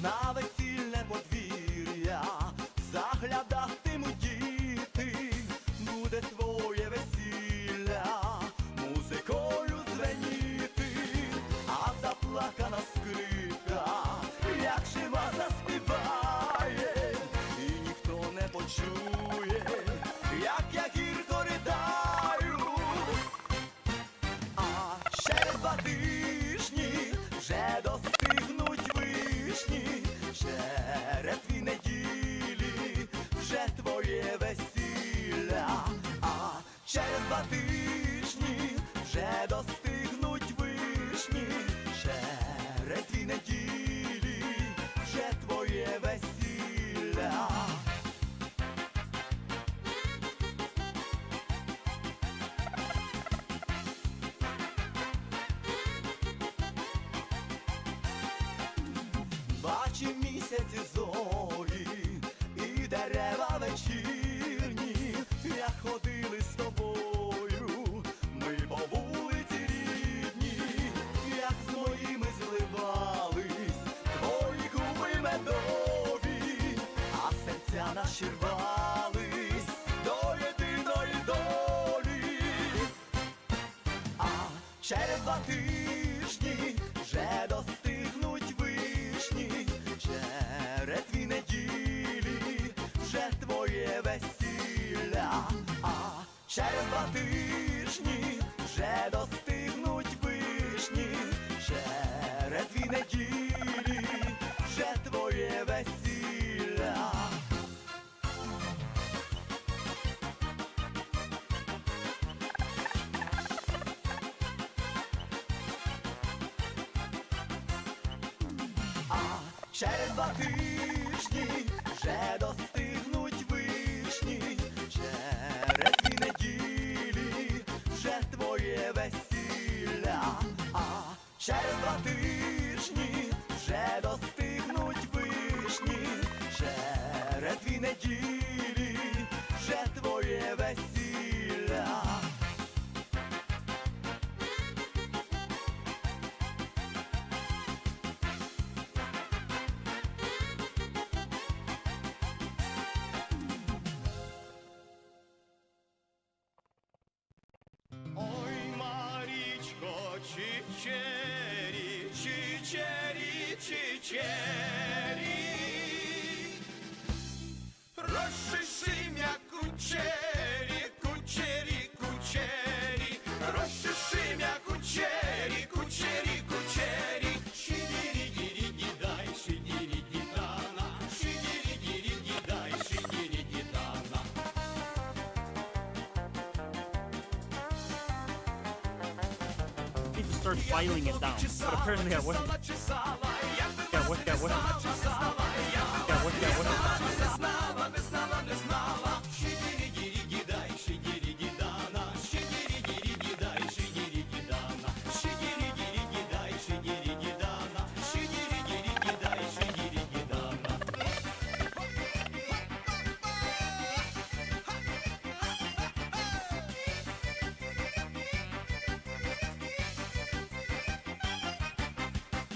на весільне подвір'я заглядатимуть діти, буде твоє весілля музикою звеніти, а заплакана скрипка, як жива заспіває, і ніхто не почує, як я гірко ридаю. А через 2 тижні вже достигнуть вишні, через 2 неділі вже твоє весілля. А через 2 тижні вже достигнуть вишні, через 2 неділі вже твоє весілля. Бачив місяці зорі і дерева вечірні, як ходили з тобою ми по вулиці рідні, як з моїми зливались твої губи медові, а серця наші рвались до єдиної долі. А через 2 тижні вже достигнуть вишні, через 2 неділі вже твоє весілля. А через 2 тижні вже достигнуть вишні, через 2 неділі вже твоє весілля. А через 2 тижні вже достигнуть вишні, через 2 неділі вже твоє весілля. А через 2 тижні вже достигнуть вишні, через 2 неділі вже твоє весілля. Ой, Марічко, чичері, чичері, чичері, розчеши м'я кучері, кучері, кучері, розчеши м'я кучері, кучері, кучері, шидірі-дірі-дідай, шидірі-дідана, шидірі-дірі-дідай, шидірі-дідана. Need to start filing it down, but apparently I wasn't. Yeah, what? Yeah, what? Yeah, what? Yeah, what?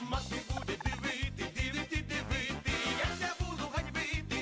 Мати буде дивити, дивити, дивити, як я буду ганьбити.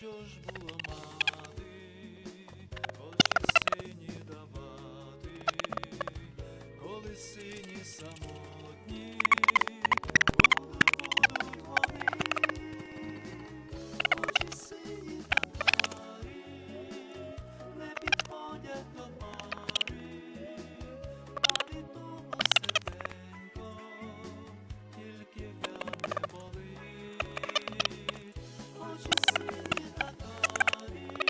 що ж було мати, очі сині давати, коли сині самотні, будуть вони, очі сині та карі, не підходять до пари, а від того серденько тільки гляне болить. Очі сині та карі,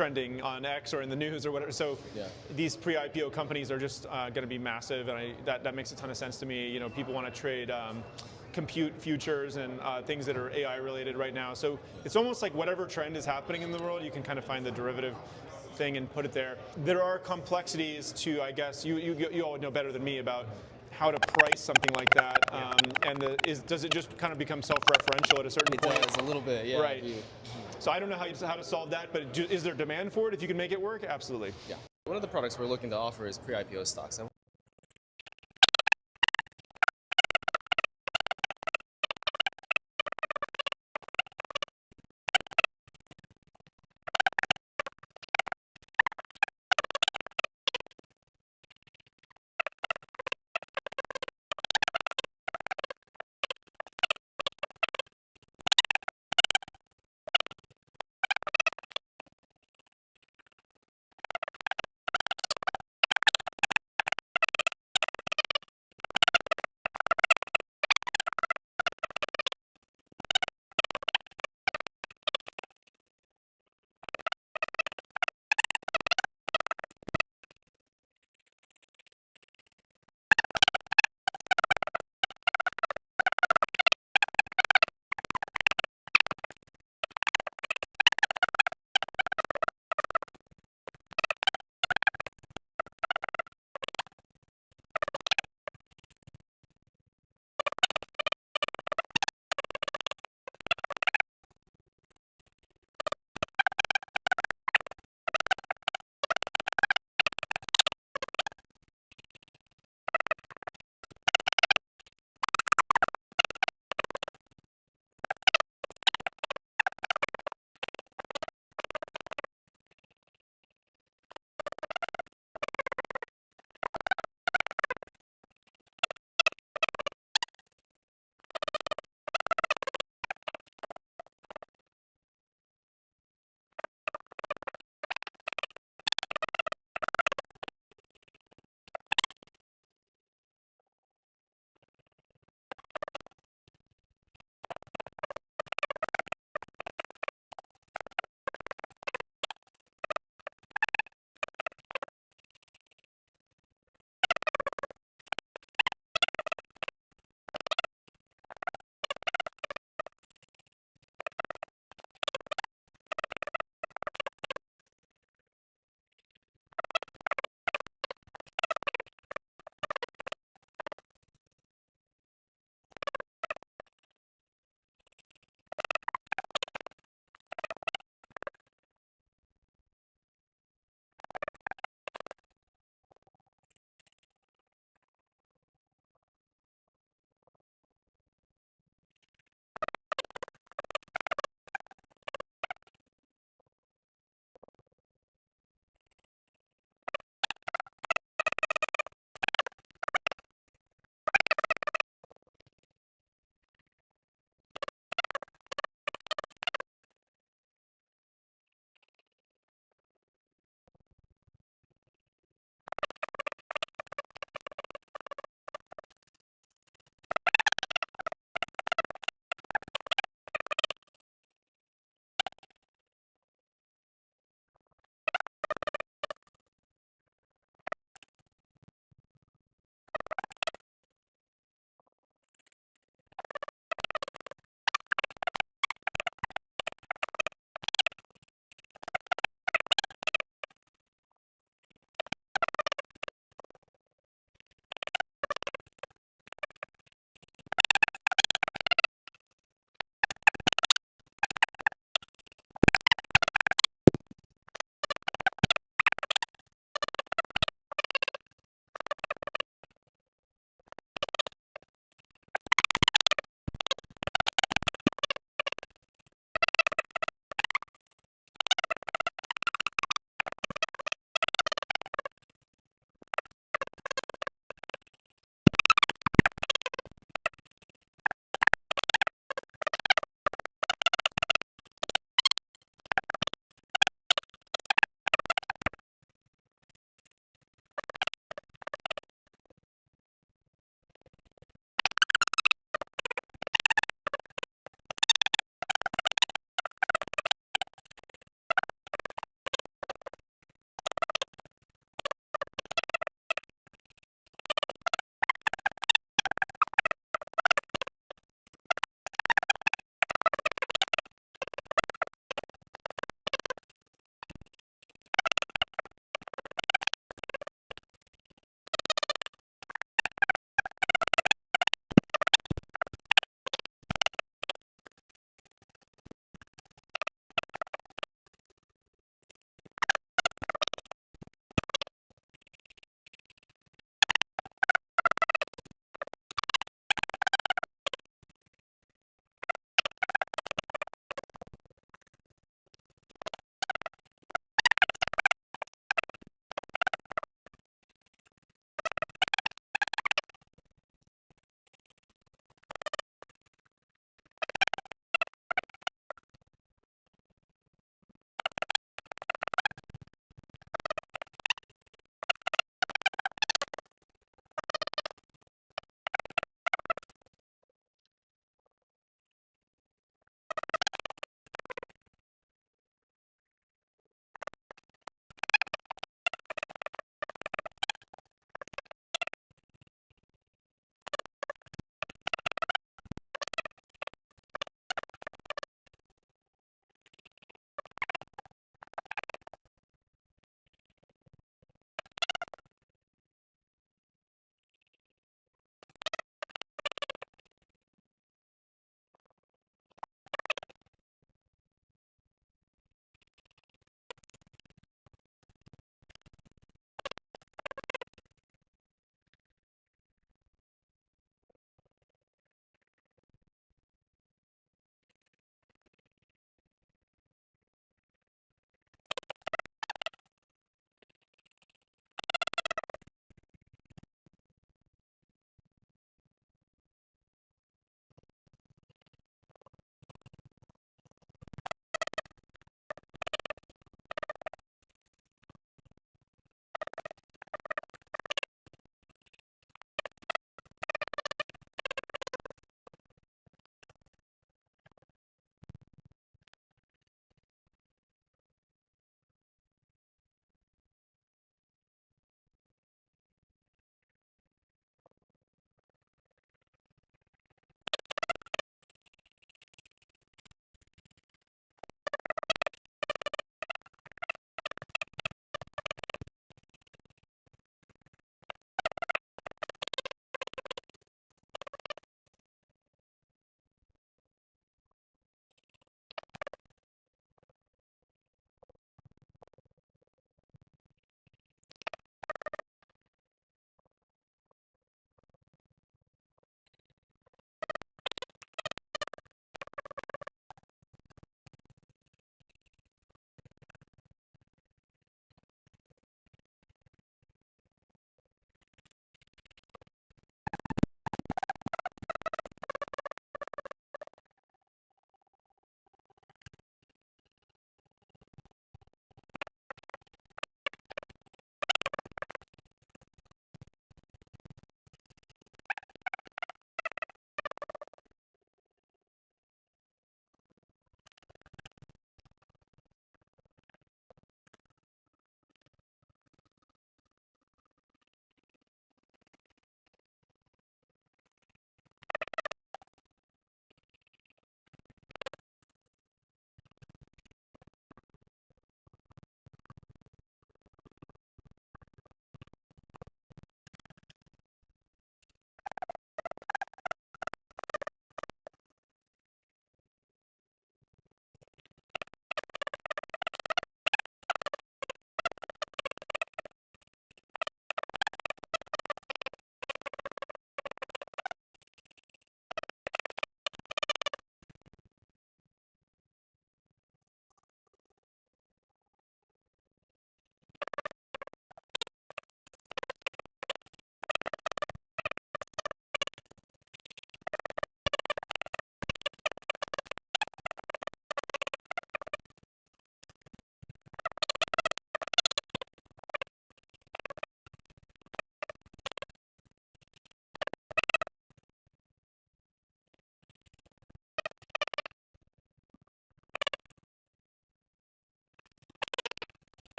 trending on X or in the news or whatever. So these pre-IPO companies are just going to be massive, and that makes a ton of sense to me. You know, people want to trade compute futures and things that are AI related right now. So it's almost like whatever trend is happening in the world, you can kind of find the derivative thing and put it there. There are complexities to, I guess, you all know better than me about how to price something like that, and does it just kind of become self-referential at a certain point? It does, a little bit, yeah. Right. So I don't know how to solve that, but is there demand for it? If you can make it work, absolutely. Yeah. One of the products we're looking to offer is pre-IPO stocks.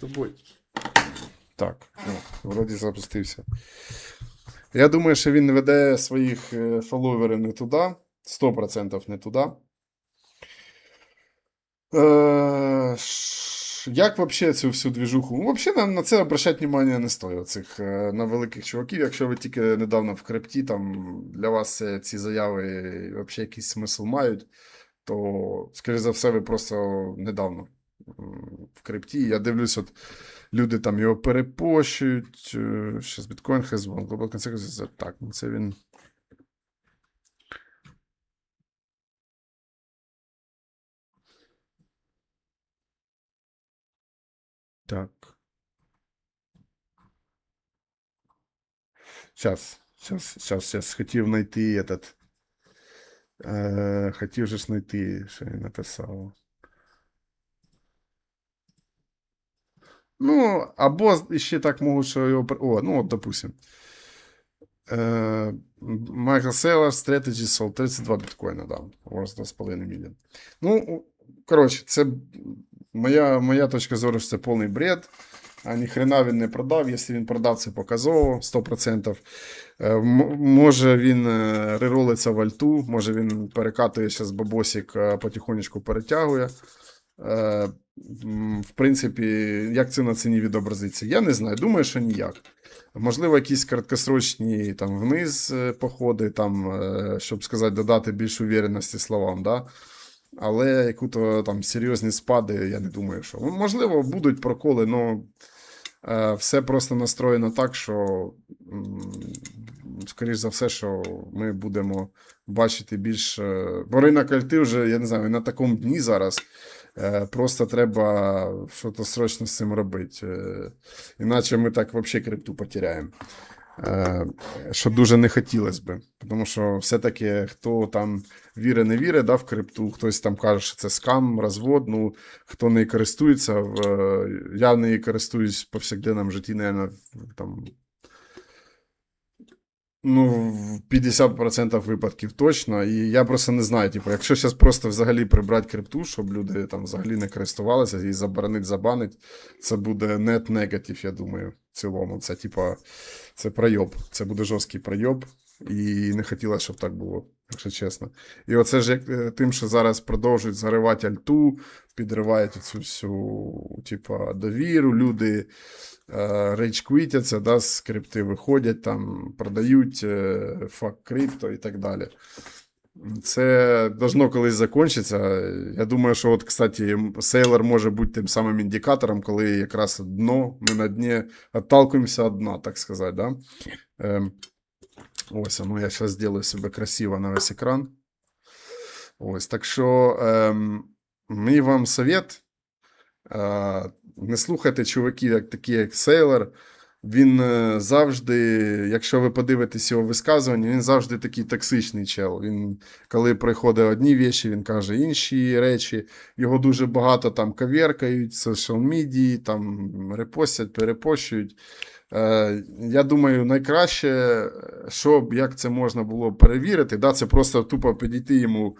тобою. Так, вроді запустився. Я думаю, що він веде своїх фоловерів не туди. 100% не туди. Як взагалі цю всю двіжуху? Взагалі на це обращати увагу не стоїть, цих на великих чуваків. Якщо ви тільки недавно в крипті, там для вас ці заяви взагалі якийсь смисл мають, то, скоріше за все, ви просто недавно в крипті. Я дивлюсь, от люди там його перепощують. Щас біткоін хезбон, глобал консеквенс. Так, ну це він. Так. Сейчас. Хотів знайти этот. Хотів же знайти, що він написав. Ну, або ще так можу, що його... О, ну от, допустим. Michael Сейлор, Strategy Sold, 32 біткоїна дам. Ось 2,5 мільйон. Ну, коротше, це моя точка зору, що це повний бред. А ніхрена він не продав. Якщо він продав, це показово 100%. Може він реролиться в альту, може він перекатує зараз бабосик, потихонечку перетягує. В принципі, як це на ціні відобразиться? Я не знаю, думаю, що ніяк. Можливо, якісь короткосрочні там, вниз походи, там, щоб сказати, додати більш увереності словам, да? Але яку-то там серйозні спади, я не думаю, що. Можливо, будуть проколи, але все просто настроєно так, що, скоріш за все, що ми будемо бачити більш... Бо ринок альти вже, я не знаю, на такому дні зараз. Просто треба щось срочно з цим робити. Іначе ми так взагалі крипту потеряємо. Що дуже не хотілося б. Тому що все-таки хто там вірить, не вірить, да, в крипту, хтось там каже, що це скам, розвод, ну, хто не користується, я не користуюсь в повсякденному житті, наверное, там, ну, в 50% випадків точно. І я просто не знаю, типу, якщо зараз просто взагалі прибрати крипту, щоб люди там взагалі не користувалися і забанить, це буде net negative, я думаю, в цілому. Це, типа, це пройоб. Це буде жорсткий пройоб. І не хотілося, щоб так було, якщо чесно. І оце ж як тим, що зараз продовжують заривати альту, підривають цю всю, типа, довіру, люди рейдж-квітяться, да, з крипти виходять, там, продають фак крипто і так далі. Це должно колись закінчитися. Я думаю, що, от, кстати, Сейлор може бути тим самим індикатором, коли якраз дно, ми на дні отталкуємося від дна, так сказати, да? Ось, ну я зараз зроблю себе красиво на весь екран. Ось, так що мій вам совет. Не слухайте чуваків, такі як Сейлор. Він завжди, якщо ви подивитесь його висказування, він завжди такий токсичний чел. Він, коли приходить одні речі, він каже інші речі. Його дуже багато там коверкають, соціал медії, там репостять, перепощують. Я думаю, найкраще, щоб як це можна було перевірити, да, це просто тупо підійти йому,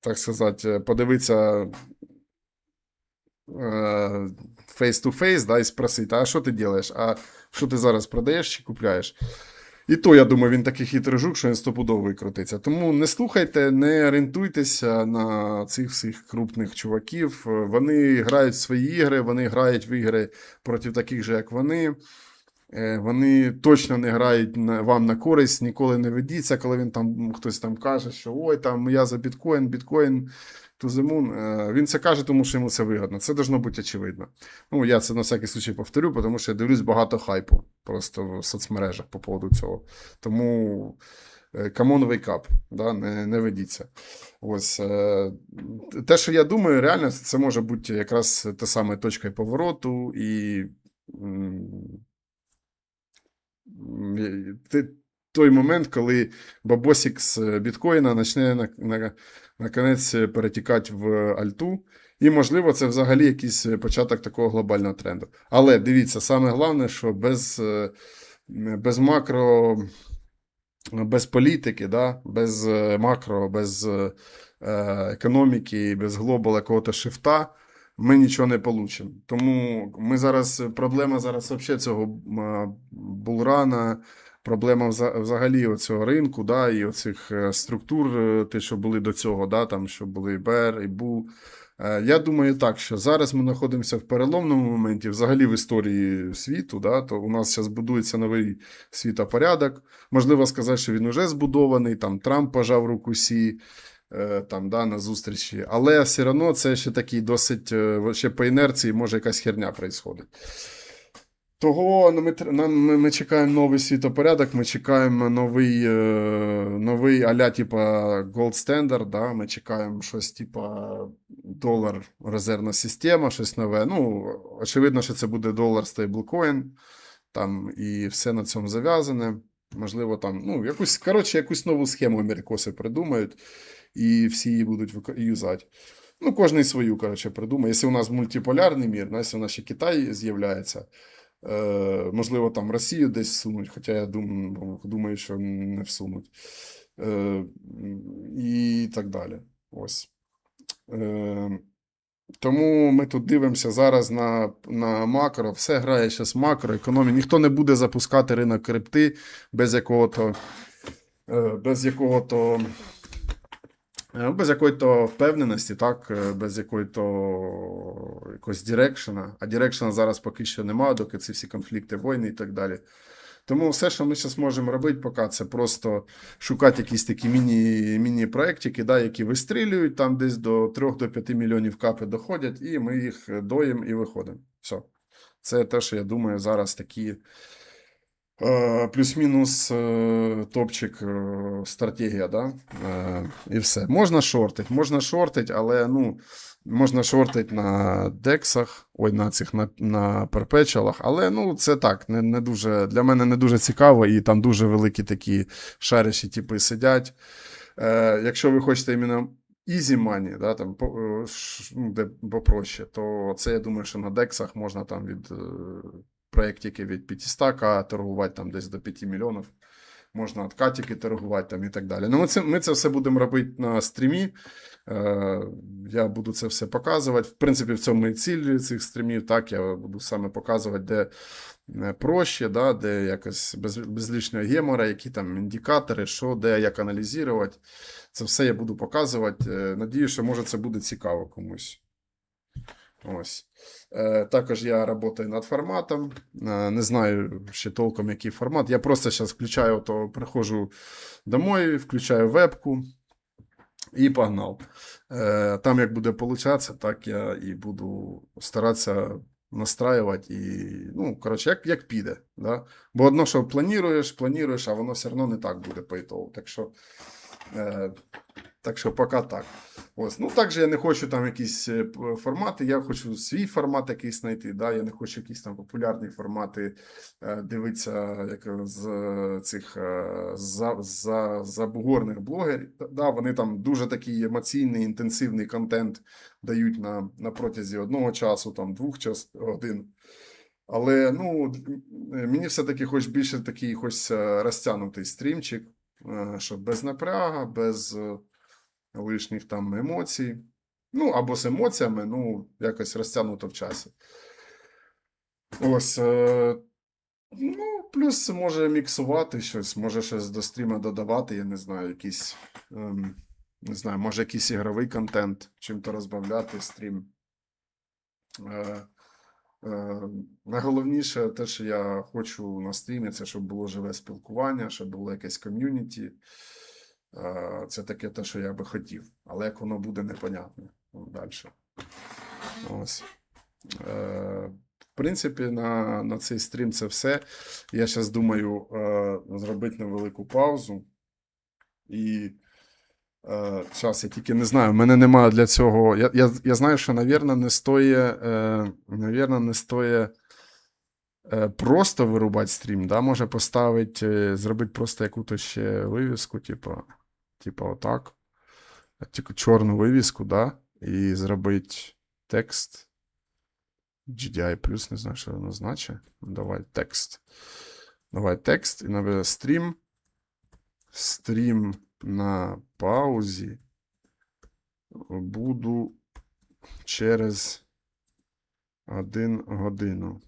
так сказати, подивитися face-to-face, да, і спросити, а що ти робиш, а що ти зараз продаєш чи купляєш? І то, я думаю, він такий хитрий жук, що він стопудово викрутиться. Тому не слухайте, не орієнтуйтеся на цих всіх крупних чуваків. Вони грають в свої ігри, вони грають в ігри проти таких же, як вони. Вони точно не грають вам на користь, ніколи не ведіться, коли він там, хтось там каже, що ой, там я за біткоін to the moon. Він це каже, тому що йому це вигідно. Це должно бути очевидно. Ну, я це на всякий случай повторю, тому що я дивлюсь багато хайпу просто в соцмережах по поводу цього. Тому come on, wake up, да? Не ведіться. Ось. Те, що я думаю, реально, це може бути якраз те саме точкою повороту і той момент, коли бабосик з біткоїна почне наконець перетікати в альту. І, можливо, це взагалі якийсь початок такого глобального тренду. Але дивіться, саме головне, що без макро, без політики, да, без макро, без економіки, без глобал якогось шифта, ми нічого не получимо. Тому проблема зараз взагалі цього булрана, проблема взагалі оцього ринку, да, і оцих структур, те, що були до цього, да, там, що були і БЕР, і БУ. Я думаю так, що зараз ми знаходимося в переломному моменті, взагалі в історії світу, да, то у нас зараз будується новий світопорядок. Можливо сказати, що він вже збудований, там Трамп пожав руку Сі, там, да, на зустрічі, але все одно це ще такий досить, ще по інерції може якась херня происходить. Того ми чекаємо новий світопорядок, ми чекаємо новий а-ля типа Gold Standard, да? Ми чекаємо щось типа долар резервна система, щось нове. Ну, очевидно, що це буде долар стейблкоін, там і все на цьому зав'язане. Можливо, там, ну, якусь нову схему америкоси придумають, і всі її будуть юзати. Ну, кожен свою, придумає. Якщо у нас мультиполярний мір, якщо у нас ще Китай з'являється, можливо, там Росію десь всунуть, хоча я думаю, що не всунуть. І так далі. Ось. Тому ми тут дивимося зараз на макро. Все грає зараз макро, економія. Ніхто не буде запускати ринок крипти без якої-то впевненості, так, без якогось дирекшена. А дирекшена зараз поки що немає, доки ці всі конфлікти, війни і так далі. Тому все, що ми зараз можемо робити, поки це просто шукати якісь такі міні-проєктики, да, які вистрілюють, там десь до 3-5 мільйонів капи доходять, і ми їх доїмо і виходимо. Все. Це те, що я думаю, зараз такі плюс-мінус топчик стратегія, да? І все. Можна шортить, але ну, можна шортить на дексах, на перпечуалах, але ну, це так, не дуже, для мене не дуже цікаво, і там дуже великі такі шариші типи сидять. Якщо ви хочете іменно easy money, да, там, де попроще, то це, я думаю, що на дексах можна там від проєктики від 500к торгувати там десь до 5 мільйонів. Можна откатики торгувати там і так далі. Ну, ми це все будемо робити на стрімі. Я буду це все показувати. В принципі, в цьому і ціль цих стрімів. Так, я буду саме показувати, де проще, да, де якось без лишнього гемора, які там індикатори, що, де, як аналізувати. Це все я буду показувати. Надію, що може це буде цікаво комусь. Ось. Також я працюю над форматом. Не знаю ще толком, який формат. Я просто зараз включаю, то приходжу домой, включаю вебку і погнав. Там, як буде получатися, так я і буду старатися настраювати. І, ну, коротше, як піде. Да? Бо одно, що плануєш, а воно все одно не так буде по ітогу. Так що поки так. Ось. Ну, також я не хочу там якісь формати, я хочу свій формат якийсь знайти, да? Я не хочу якісь там популярні формати дивитися як з цих забугорних блогерів. Да, вони там дуже такий емоційний, інтенсивний контент дають на протязі одного часу, там 2 годин. Але ну, мені все-таки хоч більше такий розтягнутий стрімчик, щоб без напряга, без лишніх там емоцій. Ну, або з емоціями, ну, якось розтягнуто в часі. Ось. Ну, плюс може міксувати щось, може щось до стріма додавати, я не знаю, якийсь, не знаю, може якийсь ігровий контент, чим-то розбавляти стрім. Найголовніше те, що я хочу на стрімі, це щоб було живе спілкування, щоб було якесь ком'юніті. Це таке те, що я би хотів. Але як воно буде, непонятно. Далі. Ось. В принципі, на цей стрім це все. Я зараз думаю зробити невелику паузу. І зараз я тільки не знаю, в мене немає для цього. Я знаю, що, навірно, не стоїть просто вирубати стрім. Да? Може поставити, зробити просто якусь ще вивіску, типу отак. Тільки чорну вивіску, да? І зробити текст. GDI+, не знаю, що воно значить. Давай текст і набере стрім. Стрім на паузі. Буду через 1 годину.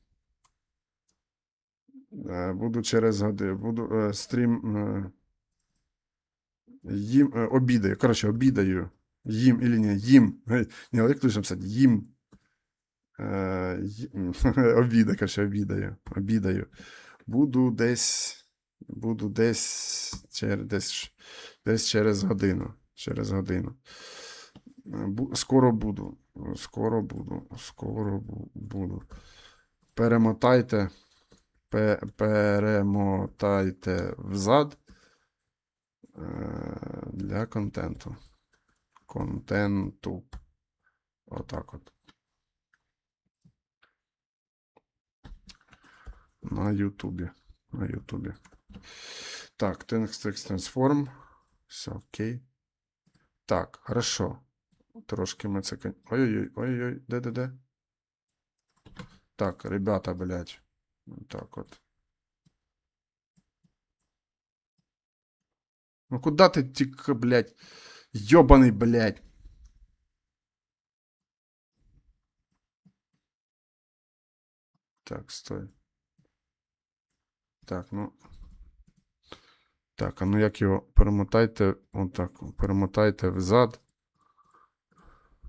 Буду через годину. Буду стрім. Їм. Обідаю. Коротше, обідаю. Їм или ні, їм. Ні, як точно писати? Їм. Обіда, коротше, обідаю. Обідаю. Буду десь десь через годину. Через годину. Скоро буду. Скоро буду. Перемотайте. Перемотайте взад для контенту. Отак от. На Ютубі. Так, Text Transform. Все, окей. Так, хорошо. Трошки ми це... Ой-ой-ой, де? Так, ребята, блядь. Так от. Ну куда ты тик, блядь? Ёбаный, блядь. Так, стой. Так, ну. Так, а ну як його перемотайте, отак, перемотайте взад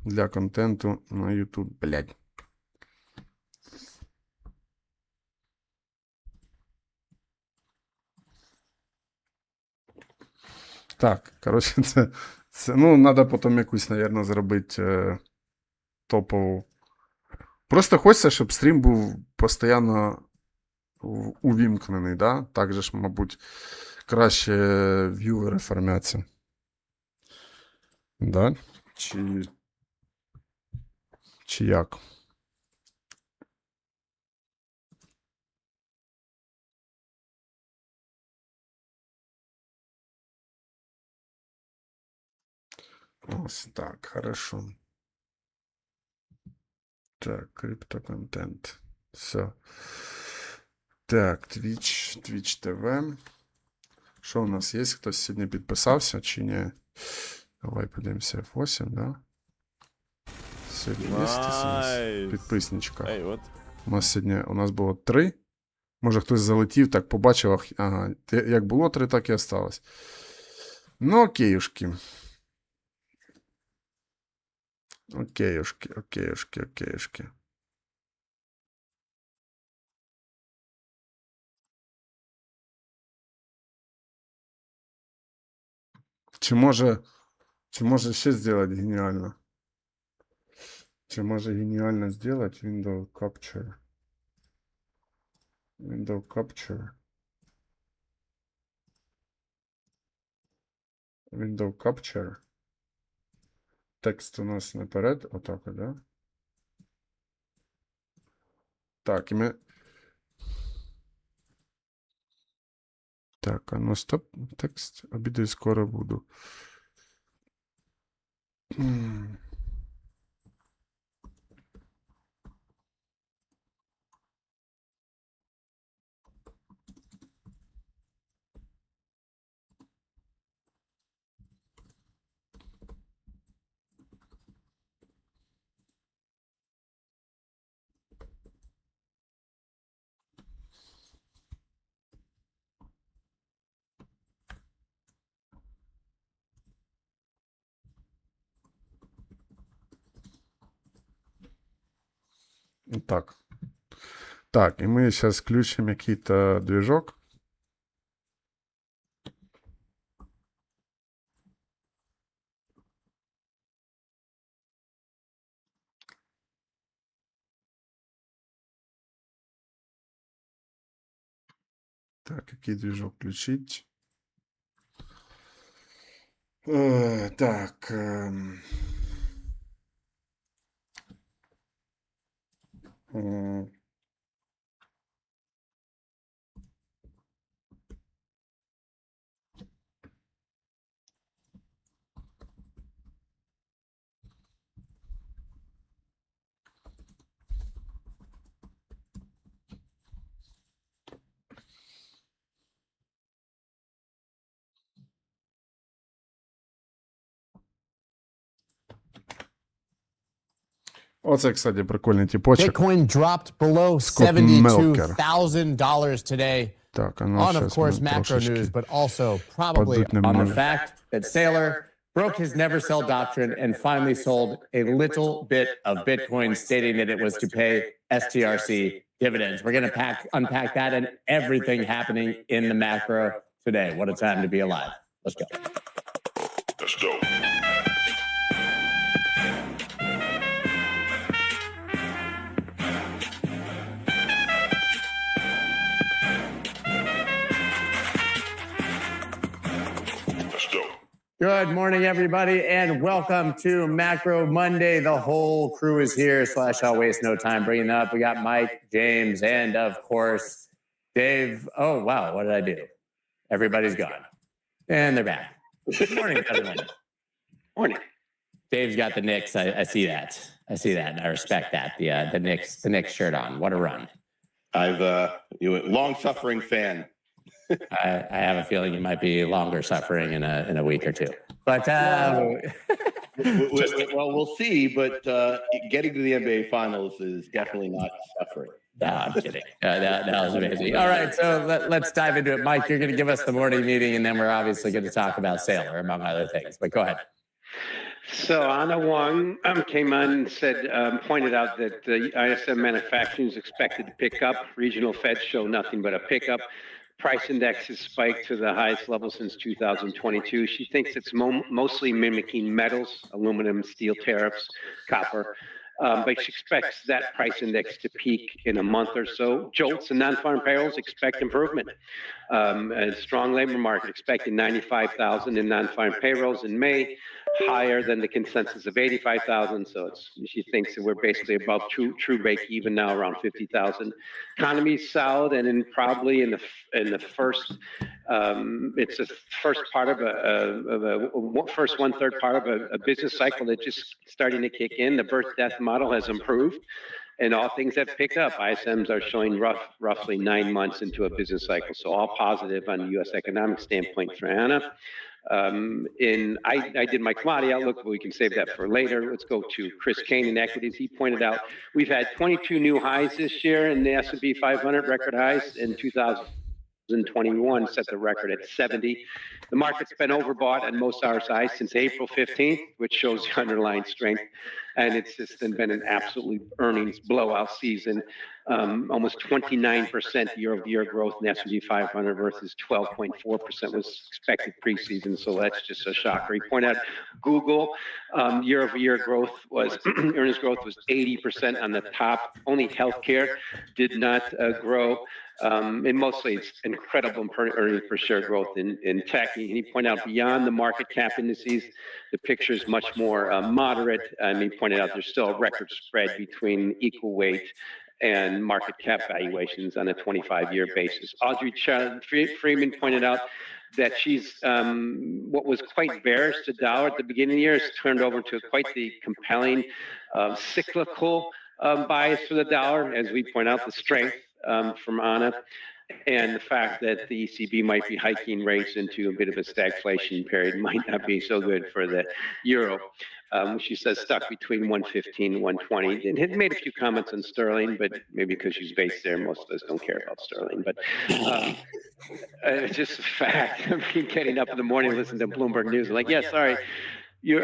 для контенту на YouTube, блядь. Так, коротше, це ну, треба потім якусь, мабуть, зробити топову. Просто хочеться, щоб стрім був постійно увімкнений, да? Так же ж, мабуть, краще в'ювери формяться. Да? Чи як? Ось так, хорошо. Так, криптоконтент. Все. Так, Twitch TV. Що у нас є? Хтось сьогодні підписався чи ні? Давай подивимося F8, да? Сьогодні є Nice. підписничка. Hey, what? У нас було 3. Може хтось залетів, так побачив. Ага, як було 3, так і осталось. Ну, окейушки. Окейушки. Чи може ще зробити геніально? Чи може геніально зробити Window Capture? Window Capture. Текст у нас наперед, отак, да? Так, і ми... Так, а ну стоп, текст. Обідаю, скоро буду. Так. Так, и мы сейчас включим какой-то движок. Так, какой движок включить? Так. Оце, кстати, прикольний типочок. Bitcoin dropped below $72,000 today. Так, а ну On, of щас course, ми macro трошечки news, but also probably подутнемо. on the fact that Saylor broke his never sell doctrine and finally sold a little bit of Bitcoin, stating that it was to pay STRC dividends. We're going to unpack that and everything happening in the macro today. What a time to be alive. Let's go. Let's go. Let's go. Good morning, everybody, and welcome to Macro Monday. The whole crew is here, / I'll waste no time bringing up. We got Mike, James, and of course, Dave. Oh, wow, what did I do? Everybody's gone. And they're back. Good morning, everyone. Morning. Dave's got the Knicks. I see that. I see that. And I respect that. The Knicks shirt on. What a run. I've long-suffering fan. I have a feeling you might be longer suffering in a week or two. But Well, we'll see. But getting to the NBA Finals is definitely not suffering. no, I'm kidding. That was amazing. All right, so let's dive into it. Mike, you're going to give us the morning meeting, and then we're obviously going to talk about Saylor, among other things. But go ahead. So Anna Wong came on and said, pointed out that the ISM manufacturing is expected to pick up. Regional Feds show nothing but a pickup. Price index has spiked to the highest level since 2022. She thinks it's mostly mimicking metals, aluminum, steel tariffs, copper. But she expects that price index to peak in a month or so. JOLTS and non-farm payrolls expect improvement. A strong labor market expecting 95,000 in non-farm payrolls in May, higher than the consensus of 85,000. So she thinks that we're basically above true break even now, around 50,000. Economy's solid, and probably in the first, it's the first part of first 1/3 part of a business cycle that's just starting to kick in. The birth-death model has improved, and all things have picked up. ISMs are showing roughly 9 months into a business cycle, so all positive on the U.S. economic standpoint for Anna. I did my commodity outlook, but we can save that for later. Let's go to Chris Kane in equities. He pointed out we've had 22 new highs this year in the S&P 500, record highs in 2021 set the record at 70. The market's been overbought on most RSIs since April 15th, which shows the underlying strength. And it's just been an absolutely earnings blowout season. Almost 29% year-over-year growth in the S&P 500 versus 12.4% was expected preseason. So that's just a shocker. He pointed out Google year-over-year growth was earnings growth was 80% on the top. Only healthcare did not grow. And mostly it's incredible earnings per share growth in tech. And he pointed out beyond the market cap indices, the picture is much more moderate. And he pointed out there's still a record spread between equal weight and market cap valuations on a 25-year basis. Audrey Freeman pointed out that she's what was quite bearish to dollar at the beginning of the year has turned over to quite the compelling cyclical bias for the dollar, as we point out the strength from Anna, and the fact that the ECB might be hiking rates into a bit of a stagflation period might not be so good for the euro. She says stuck between 115 and 120, and had made a few comments on sterling, but maybe because she's based there, most of us don't care about sterling. But it's just a fact. I mean, getting up in the morning, listening to Bloomberg News, like, yeah, sorry. Your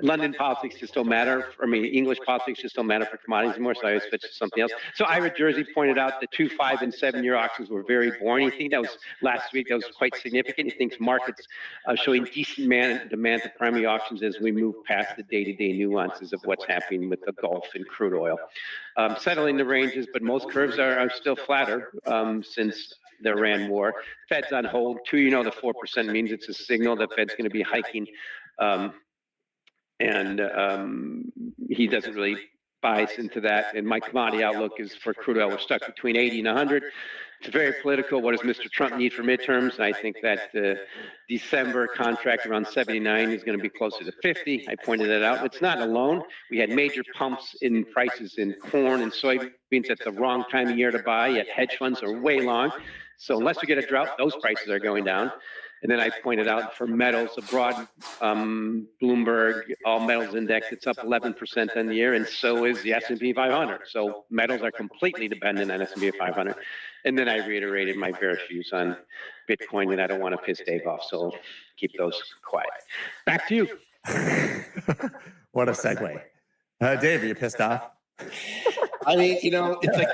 London politics just don't matter. English politics just don't matter for commodities anymore. So I always switch to something else. So Ira Jersey pointed out the 2, 5, and 7-year auctions were very boring. I think that was last week. That was quite significant. He thinks markets showing decent demand to primary auctions as we move past the day-to-day nuances of what's happening with the Gulf and crude oil. Settling the ranges, but most curves are still flatter since the Iran war. Fed's on hold. The 4% means it's a signal that Fed's going to be hiking. He doesn't really buys into that. And my commodity outlook is for crude oil. We're stuck between 80 and 100. It's very political. What does Mr. Trump need for midterms? I think that the December contract around 79 is going to be closer to 50. I pointed that out. It's not alone. We had major pumps in prices in corn and soybeans at the wrong time of year to buy, yet hedge funds are way long. So unless you get a drought, those prices are going down. And then I pointed out for metals, a broad Bloomberg All Metals Index, it's up 11% on the year, and so is the S&P 500. So metals are completely dependent on S&P 500. And then I reiterated my bearish views on Bitcoin, and I don't want to piss Dave off, so keep those quiet. Back to you. What a segue. Dave, are you pissed off? I mean, it's like,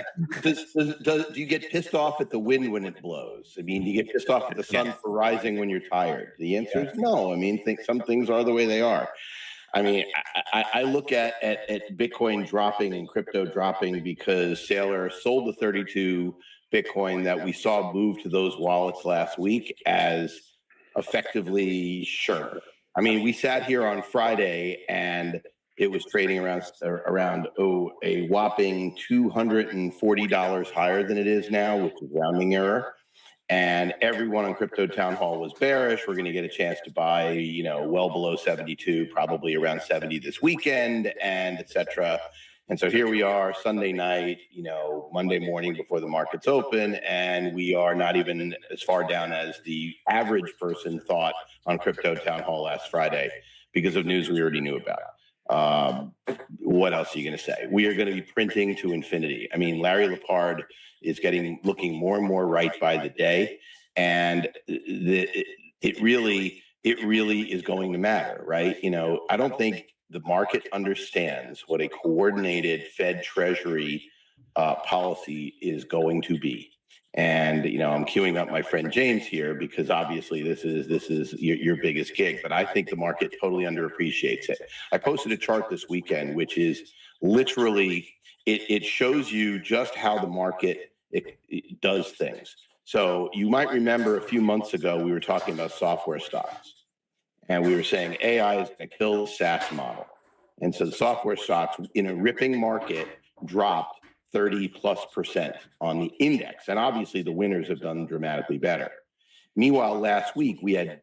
do you get pissed off at the wind when it blows? I mean, do you get pissed off at the sun for rising when you're tired? The answer is no. I mean, some things are the way they are. I mean, I look at Bitcoin dropping and crypto dropping because Сейлор sold the 32 Bitcoin that we saw move to those wallets last week as effectively sure. I mean, we sat here on Friday and it was trading around a whopping $240 higher than it is now, which is rounding error. And everyone on Crypto Town Hall was bearish. We're going to get a chance to buy, well below 72, probably around 70 this weekend, and et cetera. And so here we are, Sunday night, Monday morning before the markets open, and we are not even as far down as the average person thought on Crypto Town Hall last Friday because of news we already knew about. What else are you going to say? We are going to be printing to infinity. I mean, Larry Lepard is looking more and more right by the day, and it really is going to matter, right? I don't think the market understands what a coordinated Fed Treasury policy is going to be. And, I'm queuing up my friend James here because obviously this is your biggest gig, but I think the market totally underappreciates it. I posted a chart this weekend, which is literally, it shows you just how the market it does things. So you might remember a few months ago, we were talking about software stocks and we were saying AI is going to kill the SaaS model. And so the software stocks in a ripping market dropped 30+% on the index. And obviously the winners have done dramatically better. Meanwhile, last week we had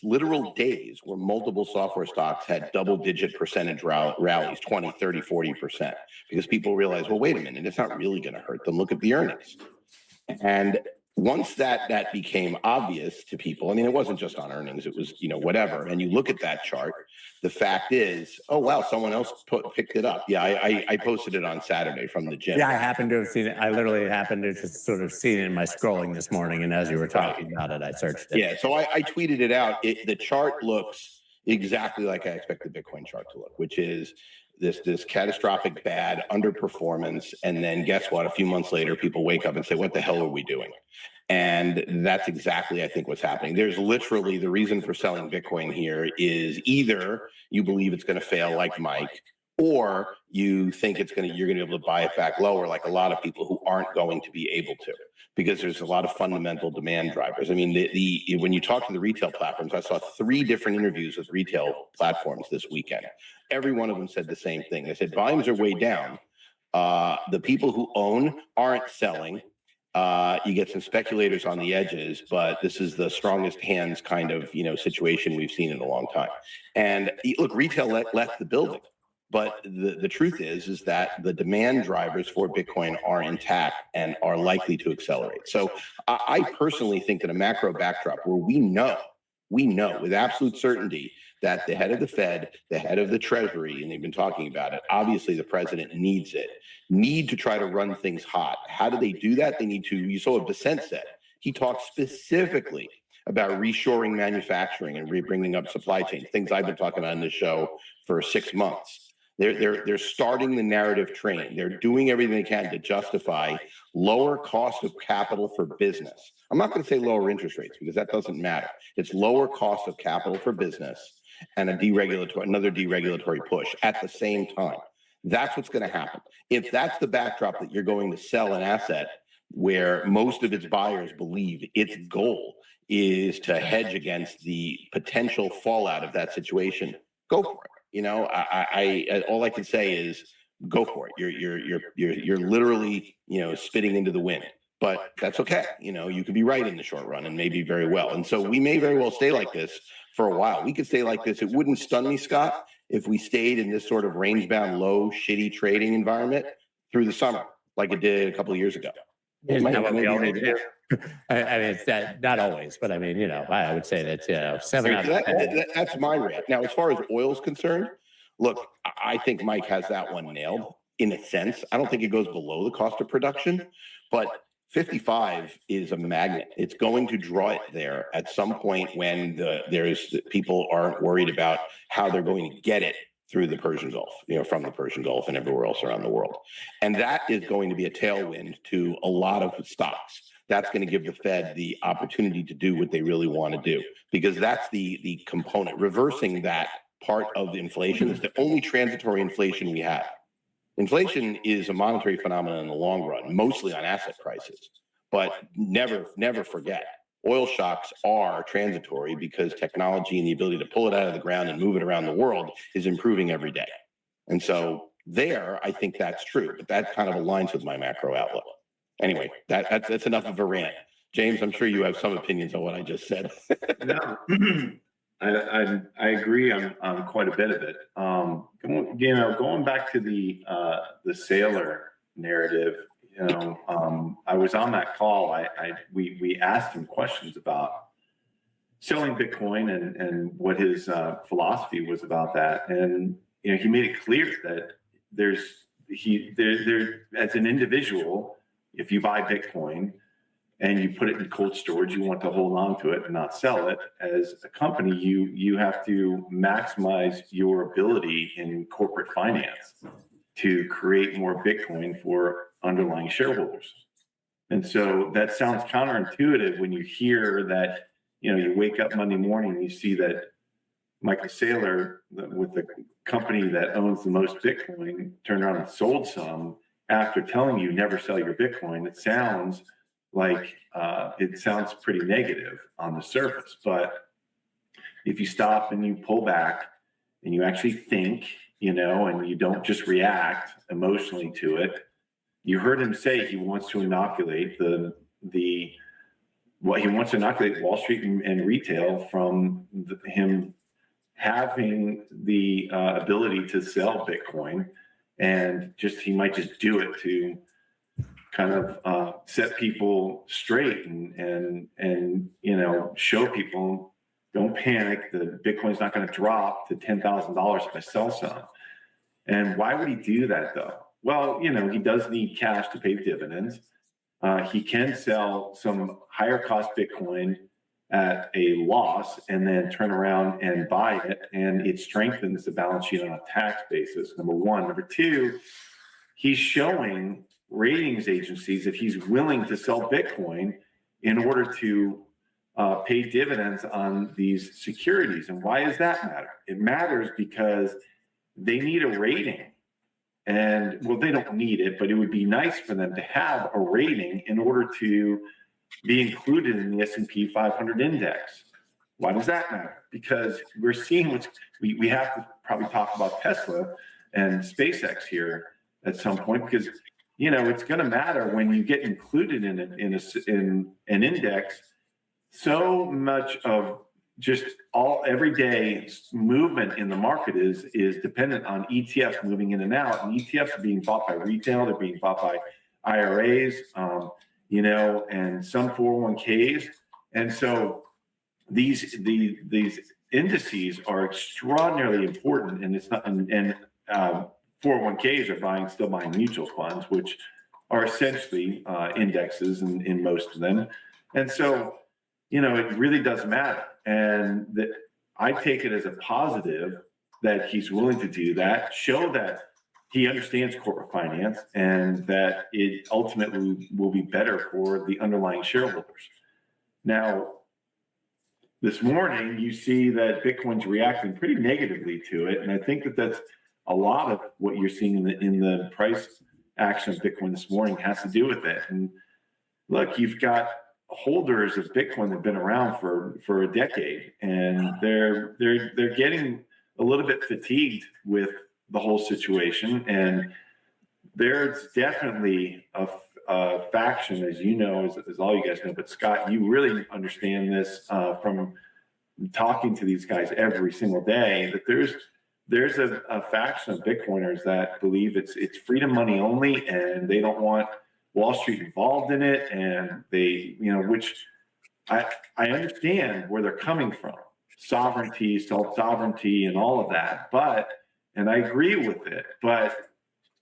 literal days where multiple software stocks had double-digit percentage rallies, 20, 30, 40%, because people realized, well, wait a minute, it's not really going to hurt them. Look at the earnings. And once that became obvious to people, I mean, it wasn't just on earnings, it was, whatever. And you look at that chart, the fact is, oh, wow, someone else picked it up. Yeah, I posted it on Saturday from the gym. Yeah, I happened to have seen it. I literally happened to just sort of see it in my scrolling this morning. And as you were talking about it, I searched it. Yeah, so I tweeted it out. The chart looks exactly like I expect the Bitcoin chart to look, which is this catastrophic bad underperformance. And then guess what? A few months later, people wake up and say, what the hell are we doing? And that's exactly, I think, what's happening. There's literally the reason for selling Bitcoin here is either you believe it's going to fail like Mike, or you think you're going to be able to buy it back lower like a lot of people who aren't going to be able to, because there's a lot of fundamental demand drivers. I mean, when you talk to the retail platforms, I saw 3 different interviews with retail platforms this weekend. Every one of them said the same thing. They said volumes are way down. The people who own aren't selling. You get some speculators on the edges, but this is the strongest hands kind of situation we've seen in a long time. And look, retail left the building, but the truth is that the demand drivers for Bitcoin are intact and are likely to accelerate. So I personally think that a macro backdrop where we know with absolute certainty that the head of the Fed, the head of the Treasury, and they've been talking about it, obviously the president need to try to run things hot. How do they do that? They need to, you saw what Besant said. He talked specifically about reshoring manufacturing and bringing up supply chains, things I've been talking about in this show for 6 months. They're starting the narrative train. They're doing everything they can to justify lower cost of capital for business. I'm not going to say lower interest rates because that doesn't matter. It's lower cost of capital for business and another deregulatory push at the same time. That's what's going to happen. If that's the backdrop that you're going to sell an asset where most of its buyers believe its goal is to hedge against the potential fallout of that situation, go for it. All I can say is go for it. You're literally, spitting into the wind. But that's okay. You could be right in the short run and maybe very well. And so we may very well stay like this for a while. We could stay like this. It wouldn't stun me, Scott, if we stayed in this sort of range-bound, low, shitty trading environment through the summer, like it did a couple of years ago. Isn't Might- that what we maybe always they do? I mean, it's that, not always, but I mean, I would say that, 7 out of 10. That's my rant. Now, as far as oil's concerned, look, I think Mike has that one nailed in a sense. I don't think it goes below the cost of production, but 55 is a magnet. It's going to draw it there at some point when people aren't worried about how they're going to get it through the Persian Gulf, from the Persian Gulf and everywhere else around the world. And that is going to be a tailwind to a lot of stocks. That's going to give the Fed the opportunity to do what they really want to do, because that's the component. Reversing that part of the inflation is the only transitory inflation we have. Inflation is a monetary phenomenon in the long run, mostly on asset prices. But never forget, oil shocks are transitory because technology and the ability to pull it out of the ground and move it around the world is improving every day. And so I think that's true, but that kind of aligns with my macro outlook. Anyway, that's enough of a rant. James, I'm sure you have some opinions on what I just said. No, I agree on quite a bit of it. Going back to the Sailor narrative, I was on that call. We asked him questions about selling Bitcoin and what his philosophy was about that, and he made it clear that there as an individual, if you buy Bitcoin and you put it in cold storage, you want to hold on to it and not sell it. As a company, you have to maximize your ability in corporate finance to create more Bitcoin for underlying shareholders. And so that sounds counterintuitive when you hear that, you wake up Monday morning and you see that Michael Saylor, with the company that owns the most Bitcoin, turned around and sold some after telling you never sell your Bitcoin. It sounds pretty negative on the surface, but if you stop and you pull back and you actually think, and you don't just react emotionally to it, you heard him say he wants to inoculate he wants to inoculate Wall Street and retail from him having the ability to sell Bitcoin, and he might just do it to kind of set people straight and show people, don't panic. The Bitcoin's not going to drop to $10,000 if I sell some. And why would he do that though? Well, he does need cash to pay dividends. He can sell some higher cost Bitcoin at a loss and then turn around and buy it, and it strengthens the balance sheet on a tax basis, number one. Number two, he's showing ratings agencies that he's willing to sell Bitcoin in order to pay dividends on these securities. And why does that matter? It matters because they need a rating. And well, they don't need it, but it would be nice for them to have a rating in order to be included in the S&P 500 index. Why does that matter? Because we're seeing we have to probably talk about Tesla and SpaceX here at some point, because it's going to matter when you get included in an index. So much of just everyday movement in the market is dependent on ETFs moving in and out, and ETFs are being bought by retail, they're being bought by IRAs, and some 401ks. And so these indices are extraordinarily important, and it's not, and 401ks are still buying mutual funds, which are essentially indexes in most of them. And so, it really does matter. And I take it as a positive that he's willing to do that, show that he understands corporate finance, and that it ultimately will be better for the underlying shareholders. Now, this morning, you see that Bitcoin's reacting pretty negatively to it. And I think that's a lot of what you're seeing in the price action of Bitcoin this morning has to do with it. And look, you've got holders of Bitcoin that have been around for a decade, and they're getting a little bit fatigued with the whole situation. And there's definitely a faction, as you know, as all you guys know, but Scott, you really understand this from talking to these guys every single day, that there's a faction of Bitcoiners that believe it's freedom money only, and they don't want Wall Street involved in it, and they, which I understand where they're coming from, sovereignty, self-sovereignty, and all of that. And I agree with it, but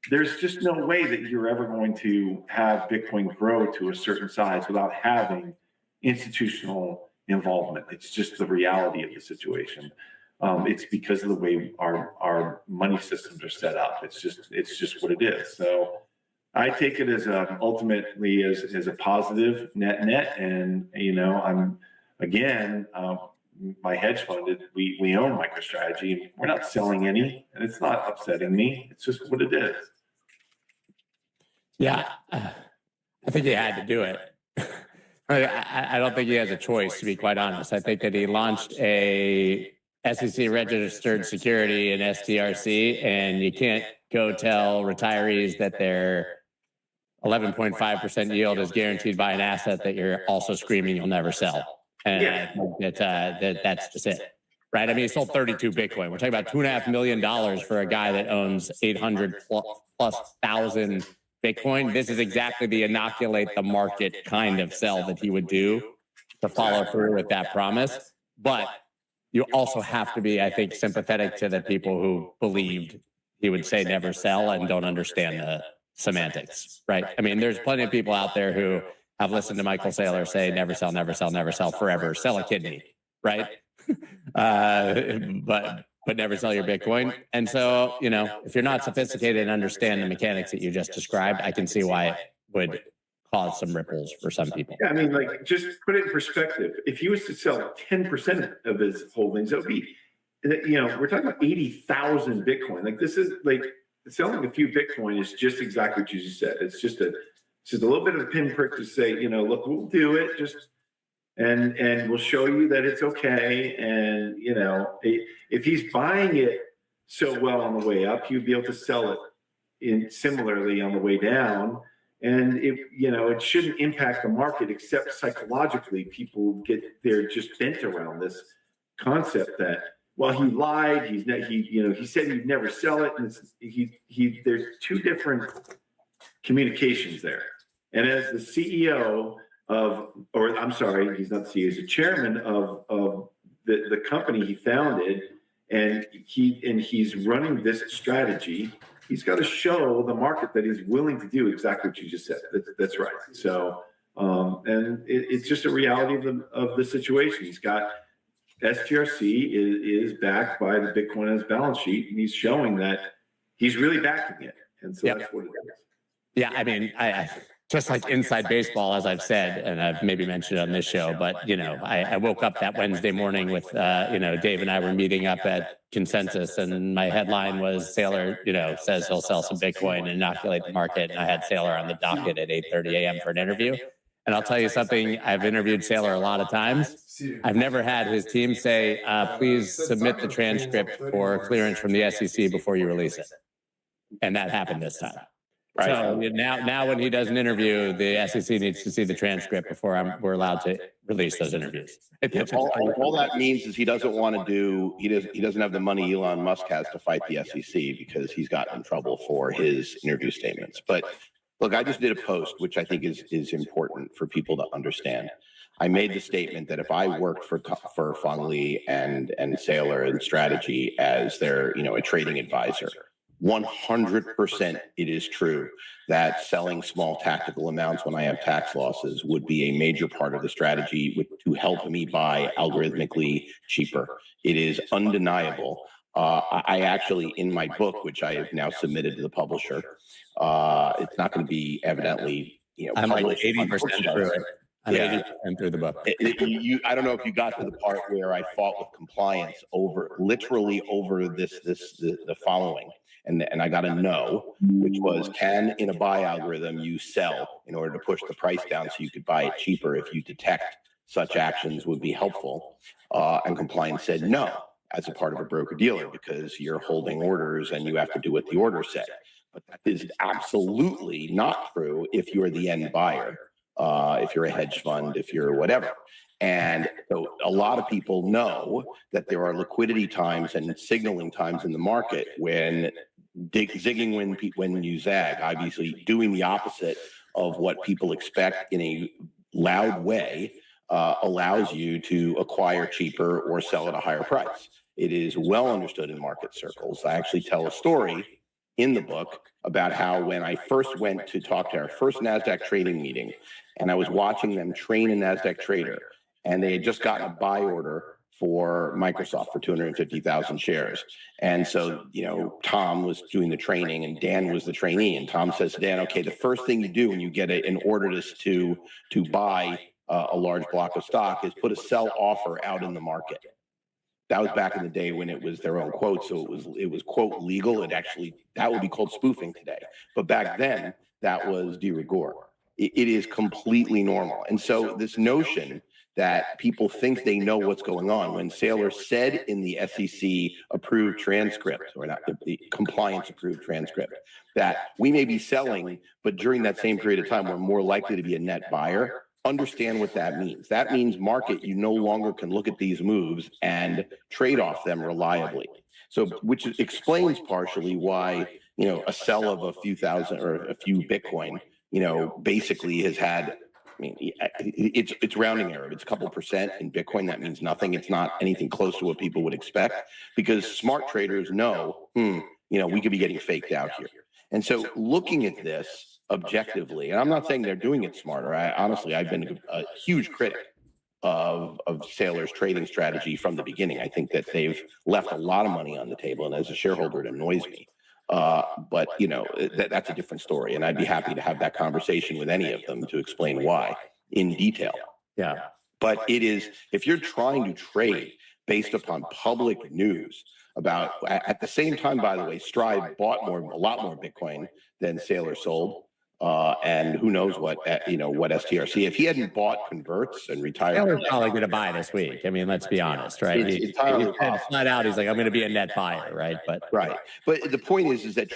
there's just no way that you're ever going to have Bitcoin grow to a certain size without having institutional involvement. It's just the reality of the situation. It's because of the way our money systems are set up. It's just what it is. So I take it as ultimately as a positive net, and I'm again my hedge fund. We own MicroStrategy. We're not selling any, and it's not upsetting me. It's just what it is. Yeah, I think he had to do it. I don't think he has a choice, to be quite honest. I think that he launched a SEC registered security and STRC, and you can't go tell retirees that their 11.5% yield is guaranteed by an asset that you're also screaming you'll never sell. And I think that's just it, right? I mean, he sold 32 Bitcoin. We're talking about $2.5 million for a guy that owns 800 plus thousand Bitcoin. This is exactly the inoculate the market kind of sell that he would do to follow through with that promise. But you also have to be, I think, sympathetic to the people who believed he would say never sell and don't understand the semantics, right? I mean, there's plenty of people out there who have listened to Michael Saylor say never sell, never sell, never sell forever. Sell a kidney, right? But never sell your Bitcoin. And so, if you're not sophisticated and understand the mechanics that you just described, I can see why it would cause some ripples for some people. Yeah, I mean, just put it in perspective. If he was to sell 10% of his holdings, that would be, we're talking about 80,000 Bitcoin. This is selling a few Bitcoin is just exactly what you just said. It's just a little bit of a pinprick to say, look, we'll do it. And we'll show you that it's okay. And, if he's buying it so well on the way up, he'd be able to sell it similarly on the way down. And it shouldn't impact the market, except psychologically, people they're just bent around this concept that, well, he lied. He said he'd never sell it. And there's two different communications there. And as the CEO he's not the CEO, he's the chairman of the company he founded, and he's running this strategy. He's got to show the market that he's willing to do exactly what you just said. That's right. So, and it's just a reality of the situation. He's got STRC is backed by the Bitcoin on his balance sheet, and he's showing that he's really backing it. And so that's what it is. Yeah, I mean, I just like inside baseball, as I've said, and I've maybe mentioned on this show, but, I woke up that Wednesday morning with, Dave and I were meeting up at Consensus, and my headline was Saylor, says he'll sell some Bitcoin and inoculate the market. And I had Saylor on the docket at 8:30 a.m. for an interview. And I'll tell you something, I've interviewed Saylor a lot of times. I've never had his team say, please submit the transcript for clearance from the SEC before you release it. And that happened this time. Right. So now when he does an interview, the SEC needs to see the transcript before we're allowed to release those interviews. All that means is he doesn't have the money Elon Musk has to fight the SEC because he's gotten in trouble for his interview statements. But look, I just did a post, which I think is important for people to understand. I made the statement that if I worked for Fong Li and Saylor and Strategy as their, a trading advisor, 100% it is true that selling small tactical amounts when I have tax losses would be a major part of the strategy to help me buy algorithmically cheaper. It is undeniable. I actually, in my book, which I have now submitted to the publisher, it's not going to be evidently, I'm like 80% through it. I'm 80% through the book. I don't know if you got to the part where I fought with compliance literally over the following. And I got a no, which was, can in a buy algorithm you sell in order to push the price down so you could buy it cheaper if you detect such actions would be helpful? And compliance said no, as a part of a broker dealer, because you're holding orders and you have to do what the order said. But that is absolutely not true if you're the end buyer, if you're a hedge fund, if you're whatever. And so a lot of people know that there are liquidity times and signaling times in the market when zigging when you zag, obviously doing the opposite of what people expect in a loud way allows you to acquire cheaper or sell at a higher price. It is well understood in market circles. I actually tell a story in the book about how when I first went to talk to our first NASDAQ trading meeting, and I was watching them train a NASDAQ trader, and they had just gotten a buy order for Microsoft for 250,000 shares. And so, Tom was doing the training and Dan was the trainee. And Tom says to Dan, okay, the first thing you do when you get an order to buy a large block of stock is put a sell offer out in the market. That was back in the day when it was their own quote. So it was quote legal. That would be called spoofing today. But back then that was de rigueur. It is completely normal. And so this notion that people think they know what's going on, when Сейлор said in the SEC approved transcript, or not the compliance approved transcript, that we may be selling, but during that same period of time, we're more likely to be a net buyer. Understand what that means. That means market, you no longer can look at these moves and trade off them reliably. So, which explains partially why, a sell of a few thousand or a few Bitcoin, basically has had, it's rounding error. It's a couple percent in Bitcoin. That means nothing. It's not anything close to what people would expect, because smart traders know, we could be getting faked out here. And so looking at this objectively, and I'm not saying they're doing it smarter. I've been a huge critic of Сейлор's trading strategy from the beginning. I think that they've left a lot of money on the table, and as a shareholder, it annoys me. But that's a different story, and I'd be happy to have that conversation with any of them to explain why in detail. Yeah. But it is, if you're trying to trade based upon public news about, at the same time, by the way, Strive bought a lot more Bitcoin than Сейлор sold. And who knows what STRC, if he hadn't bought converts and retired. Taylor's probably going to buy this week. I mean, let's be honest, right? He's flat out. He's like, I'm going to be a net buyer, right? But the point is that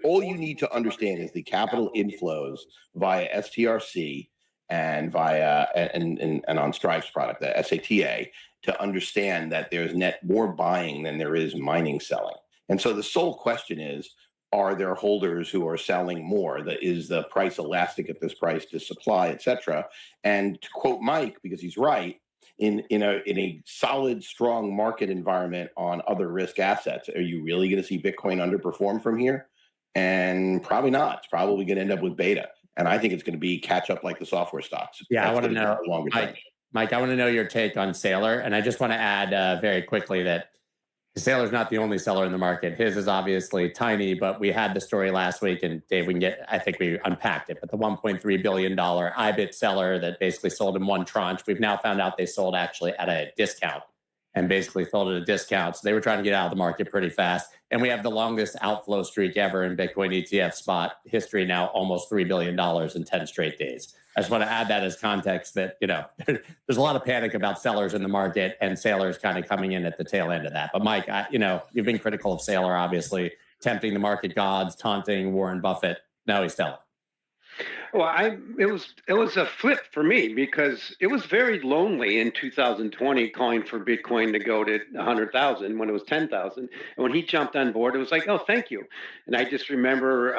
all you need to understand is the capital inflows via STRC and via and on Strive's product, the SATA, to understand that there's net more buying than there is mining selling. And so the sole question is, are there holders who are selling more? Is the price elastic at this price to supply, et cetera? And to quote Mike, because he's right, in a solid, strong market environment on other risk assets, are you really going to see Bitcoin underperform from here? And probably not. It's probably going to end up with beta. And I think it's going to be catch up like the software stocks. Yeah, I want to know, Mike, I want to know your take on Сейлор. And I just want to add very quickly that Сейлor's not the only seller in the market. His is obviously tiny, but we had the story last week, and Dave, I think we unpacked it, but the $1.3 billion IBIT seller that basically sold in one tranche, we've now found out they sold actually at a discount and basically sold at a discount. So they were trying to get out of the market pretty fast. And we have the longest outflow streak ever in Bitcoin ETF spot history now, almost $3 billion in 10 straight days. I just want to add that as context that, there's a lot of panic about sellers in the market, and Сейлor's kind of coming in at the tail end of that. But Mike, you've been critical of Сейлor, obviously, tempting the market gods, taunting Warren Buffett. Now he's selling. Well, it was a flip for me, because it was very lonely in 2020 calling for Bitcoin to go to 100,000 when it was 10,000. And when he jumped on board, it was like, oh, thank you. And I just remember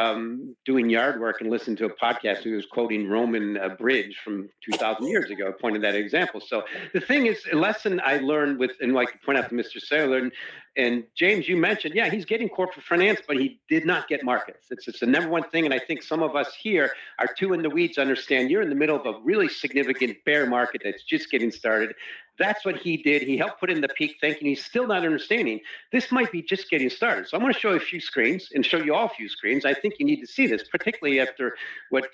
doing yard work and listening to a podcast. He was quoting Roman Bridge from 2,000 years ago, pointed that example. So the thing is, a lesson I learned and like to point out to Mr. Сейлor, and James, you mentioned, he's getting corporate finance, but he did not get markets. It's the number one thing. And I think some of us here are too in the weeds, understand you're in the middle of a really significant bear market that's just getting started. That's what he did. He helped put in the peak thinking. He's still not understanding. This might be just getting started. So I'm going to show you a few screens and show you all a few screens. I think you need to see this, particularly after what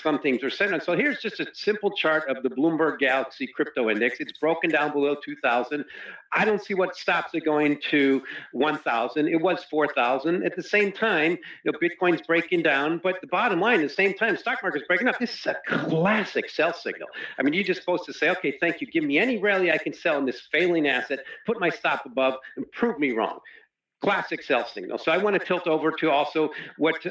some things are said. And so here's just a simple chart of the Bloomberg Galaxy Crypto Index. It's broken down below 2,000. I don't see what stops it going to 1,000. It was 4,000. At the same time, Bitcoin's breaking down. But the bottom line, at the same time, stock market's breaking up. This is a classic sell signal. I mean, you're just supposed to say, okay, thank you. Give me any rally I can sell in this failing asset, put my stop above, and prove me wrong. Classic sell signal. So I want to tilt over to also what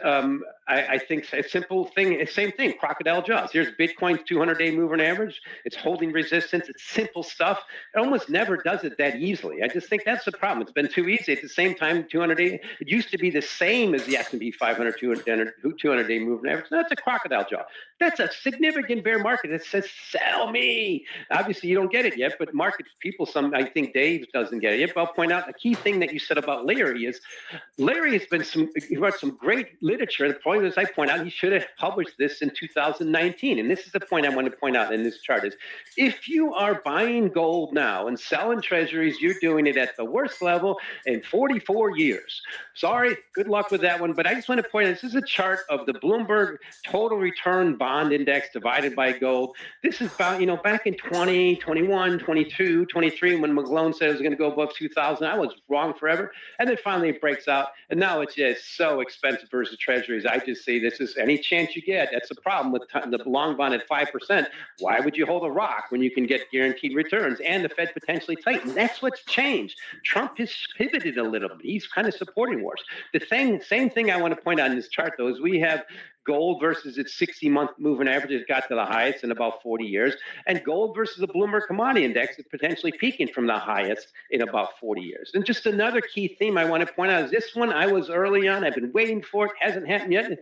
I think a simple thing, same thing, crocodile jaws. Here's Bitcoin's 200-day moving average. It's holding resistance. It's simple stuff. It almost never does it that easily. I just think that's the problem. It's been too easy. At the same time, 200-day, it used to be the same as the S&P 500 200-day moving average. That's a crocodile jaw. That's a significant bear market that says, sell me. Obviously, you don't get it yet, but market people, I think Dave doesn't get it yet. But I'll point out a key thing that you said about Larry has been he wrote some great literature. The point is, I point out, he should have published this in 2019. And this is the point I want to point out in this chart is, if you are buying gold now and selling treasuries, you're doing it at the worst level in 44 years. Sorry, good luck with that one. But I just want to point out, this is a chart of the Bloomberg Total Return Bond Index divided by gold. This is about, back in 20, 21, 22, 23, when McGlone said it was going to go above 2,000. I was wrong forever. And then finally it breaks out. And now it's just so expensive versus treasuries. I just say this is any chance you get. That's the problem with the long bond at 5%. Why would you hold a rock when you can get guaranteed returns and the Fed potentially tighten? That's what's changed. Trump has pivoted a little bit. He's kind of supporting wars. The same thing I want to point out in this chart, though, is we have gold versus its 60-month moving average has got to the highest in about 40 years. And gold versus the Bloomberg Commodity Index is potentially peaking from the highest in about 40 years. And just another key theme I want to point out is this one I was early on. I've been waiting for it. Hasn't happened yet.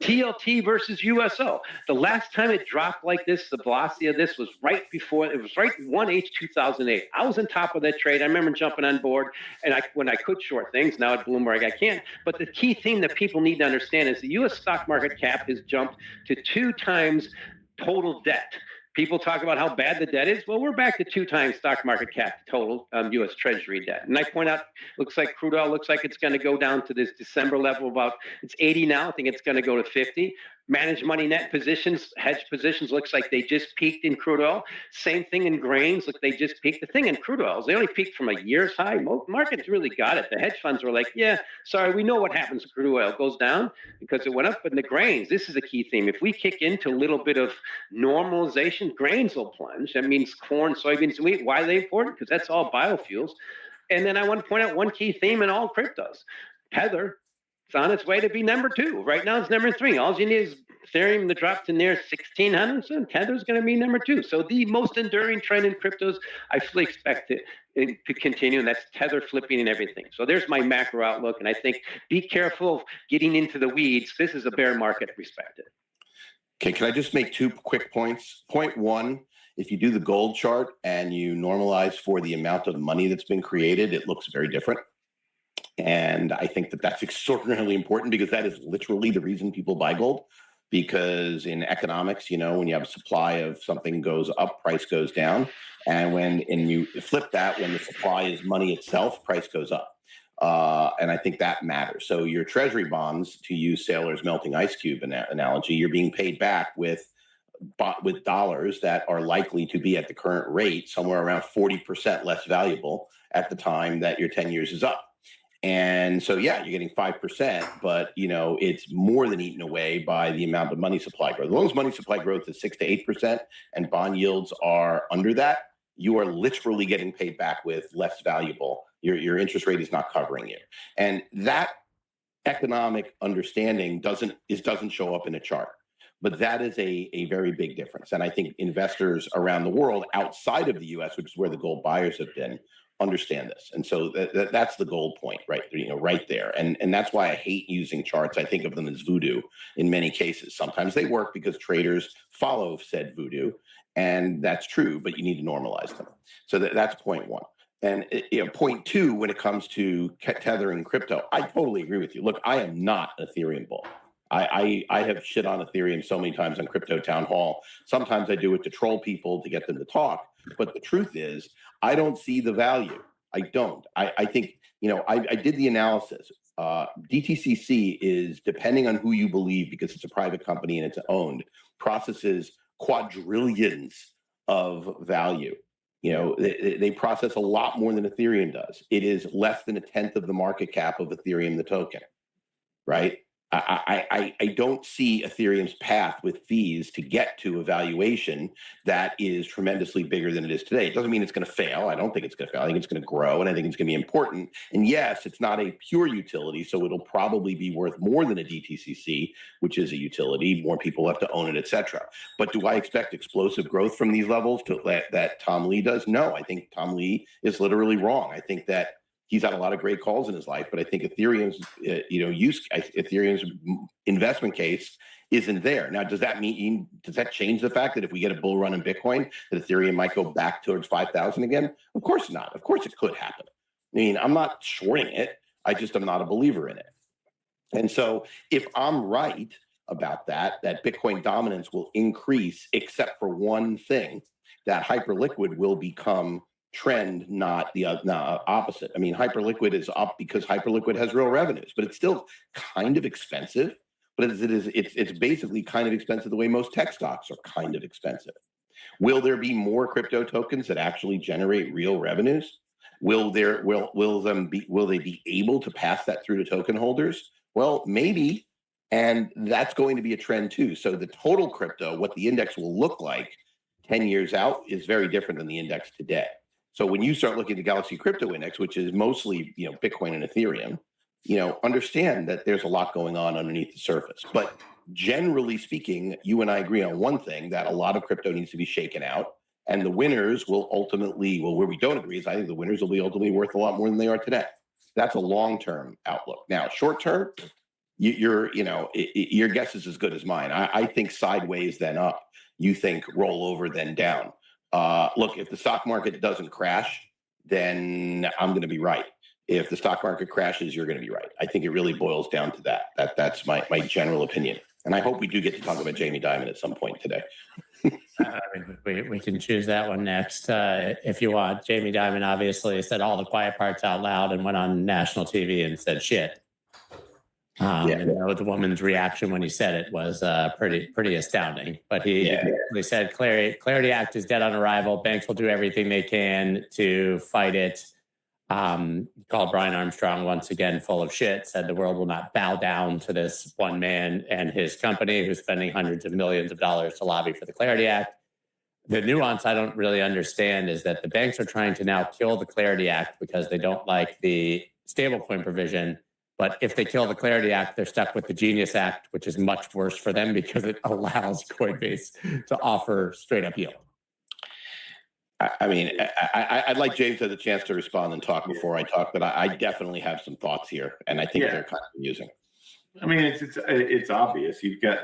TLT versus USO. The last time it dropped like this, the velocity of this was right 1H 2008. I was on top of that trade. I remember jumping on board, and when I could short things. Now at Bloomberg I can't. But the key thing that people need to understand is the U.S. stock market cap has jumped to 2 times total debt. People talk about how bad the debt is. Well, we're back to 2 times stock market cap total U.S. Treasury debt. And I point out, looks like crude oil looks like it's going to go down to this December level it's 80 now. I think it's going to go to 50. Managed money net positions, hedge positions, looks like they just peaked in crude oil. Same thing in grains, look, they just peaked. The thing in crude oil is they only peaked from a year's high. Markets really got it. The hedge funds were like, yeah, sorry, we know what happens to crude oil. It goes down because it went up. But in the grains, this is a key theme. If we kick into a little bit of normalization, grains will plunge. That means corn, soybeans, and wheat. Why are they important? Because that's all biofuels. And then I want to point out one key theme in all cryptos. Tether. It's on its way to be number 2. Right now, it's number 3. All you need is Ethereum to drop to near 1,600. So Tether's going to be number 2. So the most enduring trend in cryptos, I fully expect it to continue, and that's Tether flipping and everything. So there's my macro outlook, and I think be careful of getting into the weeds. This is a bear market, respect it. Okay, can I just make 2 quick points? Point 1, if you do the gold chart and you normalize for the amount of money that's been created, it looks very different. And I think that that's extraordinarily important because that is literally the reason people buy gold. Because in economics, when you have a supply of something goes up, price goes down. And you flip that, when the supply is money itself, price goes up. And I think that matters. So your treasury bonds, to use Sailor's melting ice cube analogy, you're being paid back with dollars that are likely to be at the current rate somewhere around 40% less valuable at the time that your 10 years is up. And so, yeah, you're getting 5%, but, it's more than eaten away by the amount of money supply growth. As long as money supply growth is 6 to 8% and bond yields are under that, you are literally getting paid back with less valuable. Your interest rate is not covering you. And that economic understanding doesn't show up in a chart. But that is a very big difference. And I think investors around the world outside of the U.S., which is where the gold buyers have been, understand this. And so that's the gold point, right? Right there. And that's why I hate using charts. I think of them as voodoo in many cases. Sometimes they work because traders follow said voodoo, and that's true, but you need to normalize them. So that's point 1. And point 2, when it comes to tethering crypto, I totally agree with you. Look, I am not an Ethereum bull. I have shit on Ethereum so many times on Crypto Town Hall. Sometimes I do it to troll people to get them to talk. But the truth is, I don't see the value. I don't. I think, I did the analysis. DTCC is, depending on who you believe, because it's a private company and it's owned, processes quadrillions of value. They process a lot more than Ethereum does. It is less than 1/10 of the market cap of Ethereum, the token, right? I don't see Ethereum's path with fees to get to a valuation that is tremendously bigger than it is today. It doesn't mean it's going to fail. I don't think it's going to fail. I think it's going to grow, and I think it's going to be important. And yes, it's not a pure utility, so it'll probably be worth more than a DTCC, which is a utility. More people have to own it, etc. But do I expect explosive growth from these levels that Tom Lee does? No, I think Tom Lee is literally wrong. I think that he's had a lot of great calls in his life, but I think Ethereum's, Ethereum's investment case isn't there. Now, does that change the fact that if we get a bull run in Bitcoin, that Ethereum might go back towards 5,000 again? Of course not. Of course it could happen. I mean, I'm not shorting it. I just am not a believer in it. And so if I'm right about that Bitcoin dominance will increase, except for one thing, that Hyperliquid will become trend, not the opposite. I mean, Hyperliquid is up because Hyperliquid has real revenues, but it's still kind of expensive. But it's basically kind of expensive the way most tech stocks are kind of expensive. Will there be more crypto tokens that actually generate real revenues? Will they be able to pass that through to token holders? Well, maybe, and that's going to be a trend too. So the total crypto, what the index will look like 10 years out, is very different than the index today. So when you start looking at the Galaxy Crypto Index, which is mostly, Bitcoin and Ethereum, understand that there's a lot going on underneath the surface. But generally speaking, you and I agree on one thing, that a lot of crypto needs to be shaken out, and the winners will ultimately, where we don't agree is I think the winners will be ultimately worth a lot more than they are today. That's a long-term outlook. Now, short-term, your guess is as good as mine. I think sideways then up. You think roll over then down. Look, if the stock market doesn't crash, then I'm going to be right. If the stock market crashes, you're going to be right. I think it really boils down to that. That's my general opinion. And I hope we do get to talk about Jamie Dimon at some point today. We can choose that one next if you want. Jamie Dimon obviously said all the quiet parts out loud and went on national TV and said shit. And the woman's reaction when he said it was pretty astounding. But he said Clarity Act is dead on arrival. Banks will do everything they can to fight it. Called Brian Armstrong once again full of shit, said the world will not bow down to this one man and his company who's spending hundreds of millions of dollars to lobby for the Clarity Act. The nuance I don't really understand is that the banks are trying to now kill the Clarity Act because they don't like the stablecoin provision. But if they kill the Clarity Act, they're stuck with the Genius Act, which is much worse for them because it allows Coinbase to offer straight up yield. I mean, I'd like James to have the chance to respond and talk before I talk, but I definitely have some thoughts here, and I think they're kind of amusing. I mean, it's obvious. You've got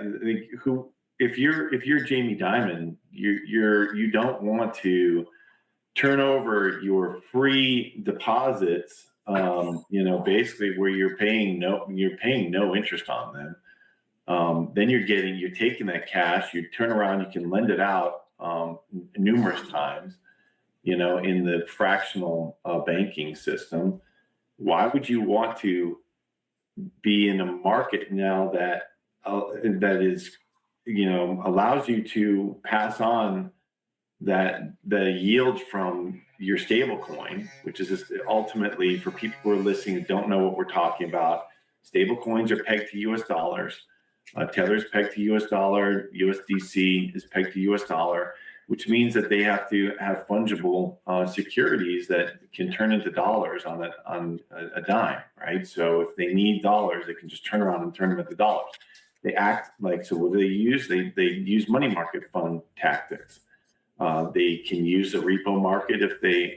if you're Jamie Dimon, you don't want to turn over your free deposits. Basically where you're paying no interest on them. Then you're taking that cash, you turn around, you can lend it out numerous times, in the fractional banking system. Why would you want to be in a market now that is, allows you to pass on the yield from your stable coin, which is just ultimately for people who are listening and don't know what we're talking about, stable coins are pegged to US dollars. Tether is pegged to US dollar. USDC is pegged to US dollar, which means that they have to have fungible securities that can turn into dollars on a dime, right? So if they need dollars, they can just turn around and turn them into dollars. They act like, so what do they use? They use money market fund tactics. They can use the repo market if they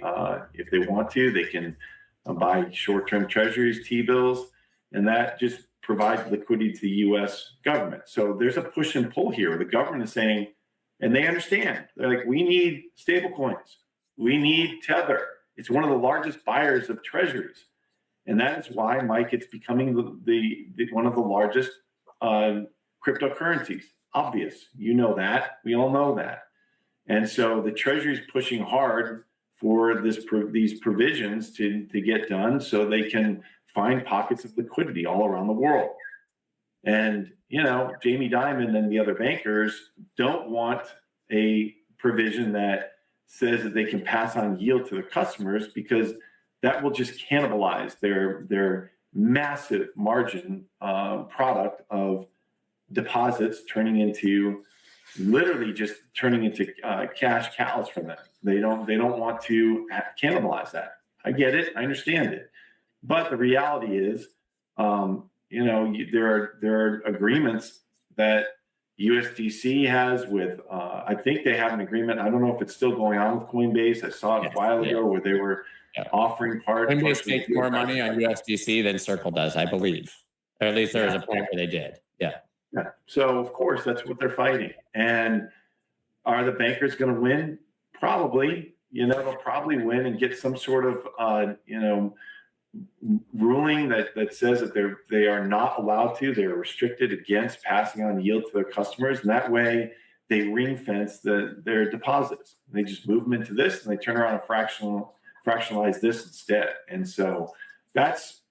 want to. They can buy short-term treasuries, T-bills, and that just provides liquidity to the U.S. government. So there's a push and pull here. The government is saying, and they understand, they're like, we need stable coins. We need Tether. It's one of the largest buyers of treasuries. And that is why, Mike, it's becoming the one of the largest cryptocurrencies. Obvious. You know that. We all know that. And so the Treasury is pushing hard for these provisions to get done so they can find pockets of liquidity all around the world. And, Jamie Dimon and the other bankers don't want a provision that says that they can pass on yield to their customers, because that will just cannibalize their massive margin product of deposits literally just turning into cash cows for them. They don't want to cannibalize that. I get it. I understand it. But the reality is, there are agreements that USDC has with, I think they have an agreement. I don't know if it's still going on with Coinbase. I saw it a while ago where they were offering Coinbase makes more money on USDC than Circle does, I believe. Or at least there was a point where they did. Yeah. So of course that's what they're fighting. And are the bankers going to win? Probably. They'll probably win and get some sort of ruling that says that they are not allowed to. They're restricted against passing on yield to their customers, and that way they ring fence their deposits. They just move them into this, and they turn around and fractionalize this instead. And so that's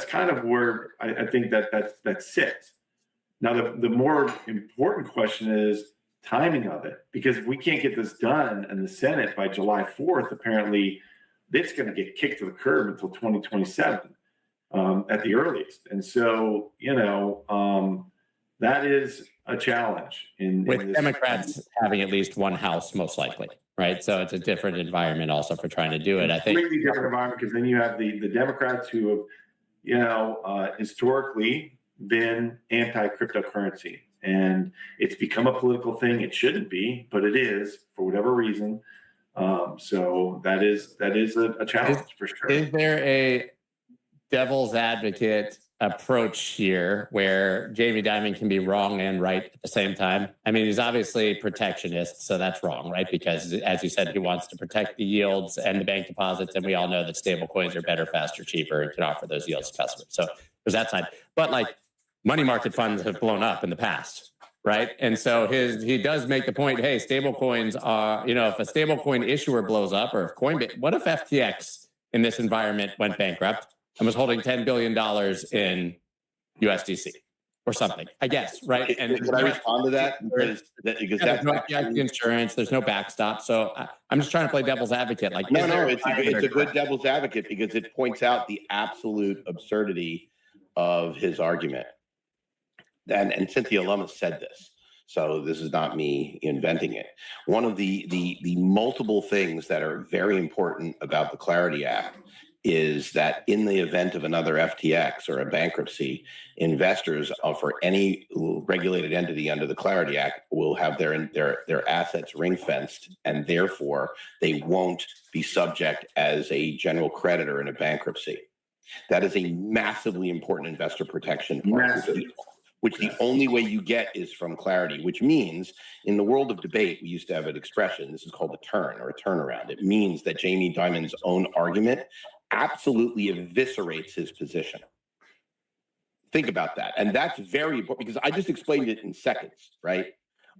kind of where I think that sits. Now, the more important question is timing of it, because if we can't get this done in the Senate by July 4th, apparently it's going to get kicked to the curb until 2027 at the earliest. And so, that is a challenge. With Democrats having at least one house, most likely, right? So it's a different environment also for trying to do it. I think completely different environment, because then you have the Democrats who have, historically been anti-cryptocurrency, and it's become a political thing. It shouldn't be, but it is for whatever reason. So that is a challenge for sure. Is there a devil's advocate approach here where Jamie Dimon can be wrong and right at the same time? I mean, he's obviously protectionist, so that's wrong, right? Because as you said, he wants to protect the yields and the bank deposits, and we all know that stable coins are better, faster, cheaper, and can offer those yields to customers. So there's that side. But money market funds have blown up in the past, right? And so he does make the point, hey, stable coins are, if a stable coin issuer blows up, or if Coinbase, what if FTX in this environment went bankrupt and was holding $10 billion in USDC or something, I guess, right? And could I respond to that? Because there's no FDIC insurance, there's no backstop. So I'm just trying to play devil's advocate. No, it's a good devil's advocate, because it points out the absolute absurdity of his argument. And Cynthia Lummis said this, so this is not me inventing it. One of the multiple things that are very important about the Clarity Act is that in the event of another FTX or a bankruptcy, investors for any regulated entity under the Clarity Act will have their assets ring fenced, and therefore they won't be subject as a general creditor in a bankruptcy. That is a massively important investor protection part, which the only way you get is from Clarity, which means in the world of debate, we used to have an expression, this is called a turn or a turnaround. It means that Jamie Dimon's own argument absolutely eviscerates his position. Think about that. And that's very important, because I just explained it in seconds, right?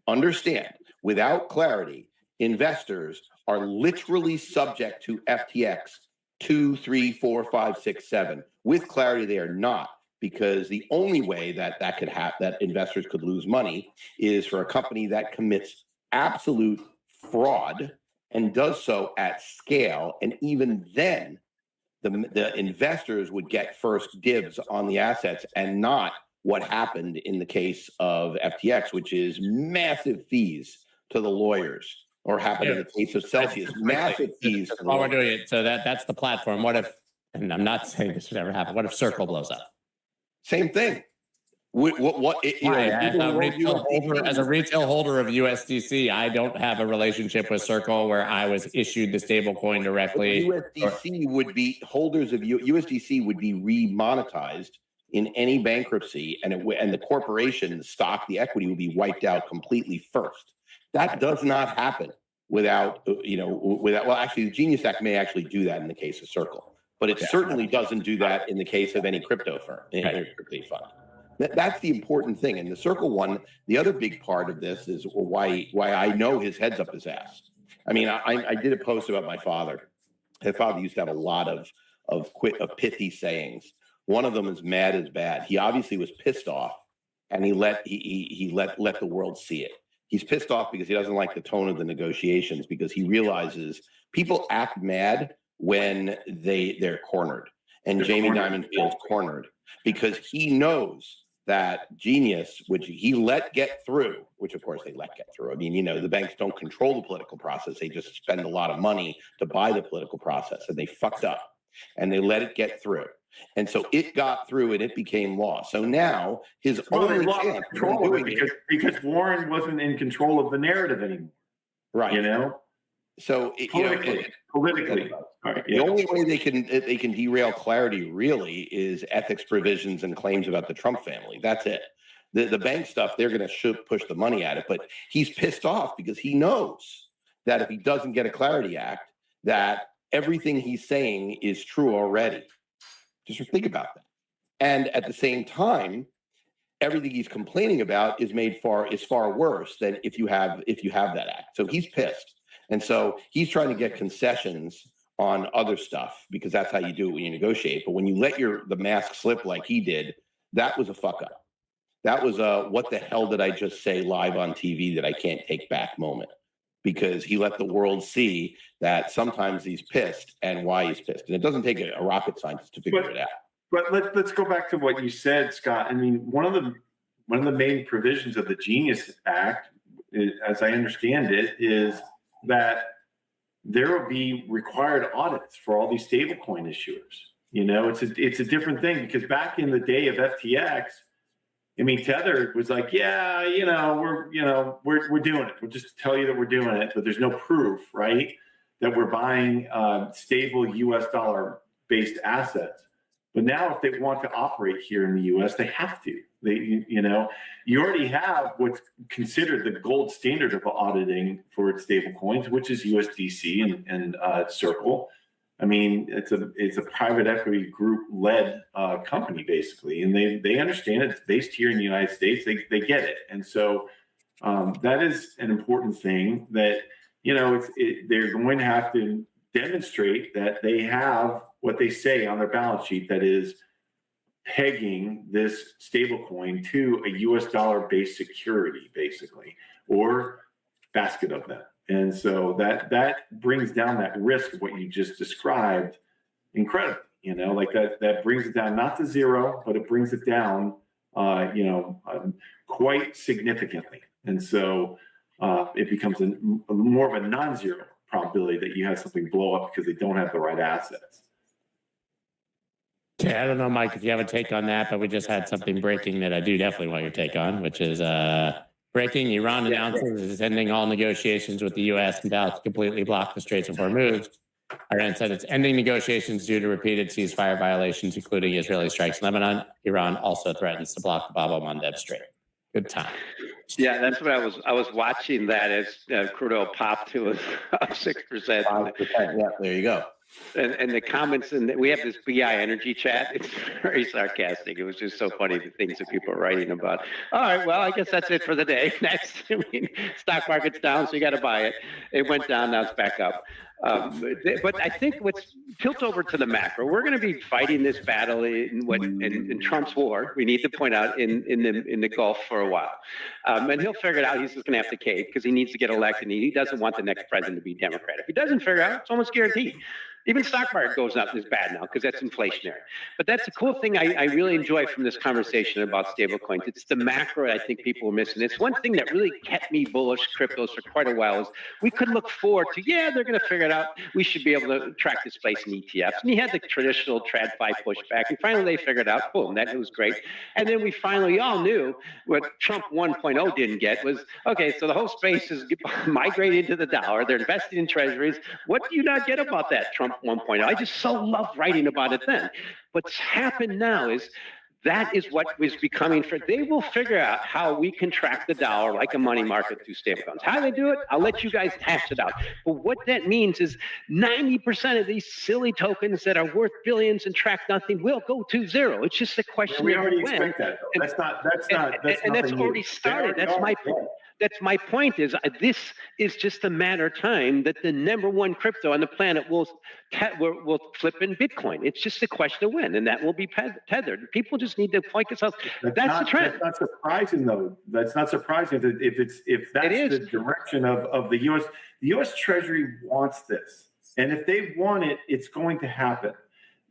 Understand, without Clarity, investors are literally subject to FTX 2, 3, 4, 5, 6, 7. With Clarity, they are not, because the only way that could happen, that investors could lose money, is for a company that commits absolute fraud and does so at scale. And even then, the investors would get first dibs on the assets, and not what happened in the case of FTX, which is massive fees to the lawyers, or happened in the case of Celsius, massive fees. While we're doing it, so that's the platform. What if, and I'm not saying this would ever happen, what if Circle blows up? Same thing. As a retail holder of USDC, I don't have a relationship with Circle where I was issued the stable coin directly. USDC would be holders of USDC would be remonetized in any bankruptcy, and the corporation, the stock, the equity would be wiped out completely first. That does not happen without, well, actually, the Genius Act may actually do that in the case of Circle, but it certainly doesn't do that in the case of any crypto firm, any crypto fund. That's the important thing. And the Circle one, the other big part of this is why I know his head's up his ass. I mean, I did a post about my father. His father used to have a lot of pithy sayings. One of them is "mad is bad." He obviously was pissed off, and he let the world see it. He's pissed off because he doesn't like the tone of the negotiations, because he realizes people act mad when they're cornered. and Jamie Dimon feels cornered because he knows that genius, which he let get through, which of course they let get through. I mean, you know, the banks don't control the political process. They just spend a lot of money to buy the political process, and they fucked up and they let it get through. And so it got through and it became law. So now his only chance control of it because Warren wasn't in control of the narrative anymore. Right. You know? So politically. The only way they can derail clarity really is ethics provisions and claims about the Trump family. That's it. The bank stuff, they're going to push the money at it, but he's pissed off because he knows that if he doesn't get a Clarity Act, that everything he's saying is true already. Just think about that. And at the same time, everything he's complaining about is far worse than if you have that act. So he's pissed. And so he's trying to get concessions on other stuff because that's how you do it when you negotiate. But when you let the mask slip like he did, that was a fuck up. That was a what the hell did I just say live on TV that I can't take back moment, because he let the world see that sometimes he's pissed and why he's pissed. And it doesn't take a rocket scientist to figure it out. But let's go back to what you said, Scott. I mean, one of the main provisions of the Genius Act, as I understand it, is that there will be required audits for all these stablecoin issuers. You know, it's a different thing because back in the day of FTX, I mean, Tether was like, yeah, we're doing it. We'll just tell you that we're doing it, but there's no proof, right, that we're buying stable U.S. dollar based assets. But now, if they want to operate here in the U.S., they have to. You already have what's considered the gold standard of auditing for its stable coins, which is USDC and Circle. I mean, it's a private equity group led company basically, and they understand it. It's based here in the United States. They get it, and so that is an important thing that they're going to have to demonstrate that they have what they say on their balance sheet, that is pegging this stablecoin to a U.S. dollar-based security, basically, or basket of them. And so that brings down that risk of what you just described incredibly. Like that brings it down not to zero, but it brings it down, quite significantly. And so it becomes more of a non-zero probability that you have something blow up because they don't have the right assets. Okay, I don't know, Mike, if you have a take on that, but we just had something breaking that I do definitely want your take on, which is breaking. Iran announces it's ending all negotiations with the U.S. and vowed to completely block the Straits of Hormuz. Iran said it's ending negotiations due to repeated ceasefire violations, including Israeli strikes in Lebanon. Iran also threatens to block the Bab el-Mandeb Strait. Good time. Yeah, that's what I was watching that as crude oil popped to up 6%. 5%. Yeah, there you go. And the comments, and we have this BI energy chat. It's very sarcastic. It was just so funny, the things that people are writing about. All right, well, I guess that's it for the day. Next, stock market's down, so you got to buy it. It went down, now it's back up. But I think what's tilt over to the macro. We're going to be fighting this battle in Trump's war. We need to point out in the Gulf for a while, and he'll figure it out. He's just going to have to cave because he needs to get elected. And he doesn't want the next president to be Democrat. If he doesn't figure it out, it's almost guaranteed. Even stock market goes up is bad now because that's inflationary. But that's a cool thing I really enjoy from this conversation about stablecoins. It's the macro I think people are missing. It's one thing that really kept me bullish cryptos for quite a while is we could look forward to, they're going to figure it out. We should be able to track this place in ETFs. And you had the traditional TradFi pushback. And finally they figured out, boom, that was great. And then we finally all knew what Trump 1.0 didn't get was, okay, so the whole space is migrating to the dollar. They're investing in treasuries. What do you not get about that, Trump 1.0? I just so loved writing about it then. What's happened now is that is what was becoming they will figure out how we can track the dollar like a money market through stablecoins. How they do it, I'll let you guys hash it out. But what that means is 90% of these silly tokens that are worth billions and track nothing will go to zero. It's just a question we of already when. expect that, though. And that's already started. That's my point. That's my point is this is just a matter of time that the number one crypto on the planet will flip in Bitcoin. It's just a question of when, and that will be tethered. People just need to point themselves. That's the trend. That's not surprising, though. That's not surprising if that's the direction of the U.S. The U.S. Treasury wants this, and if they want it, it's going to happen.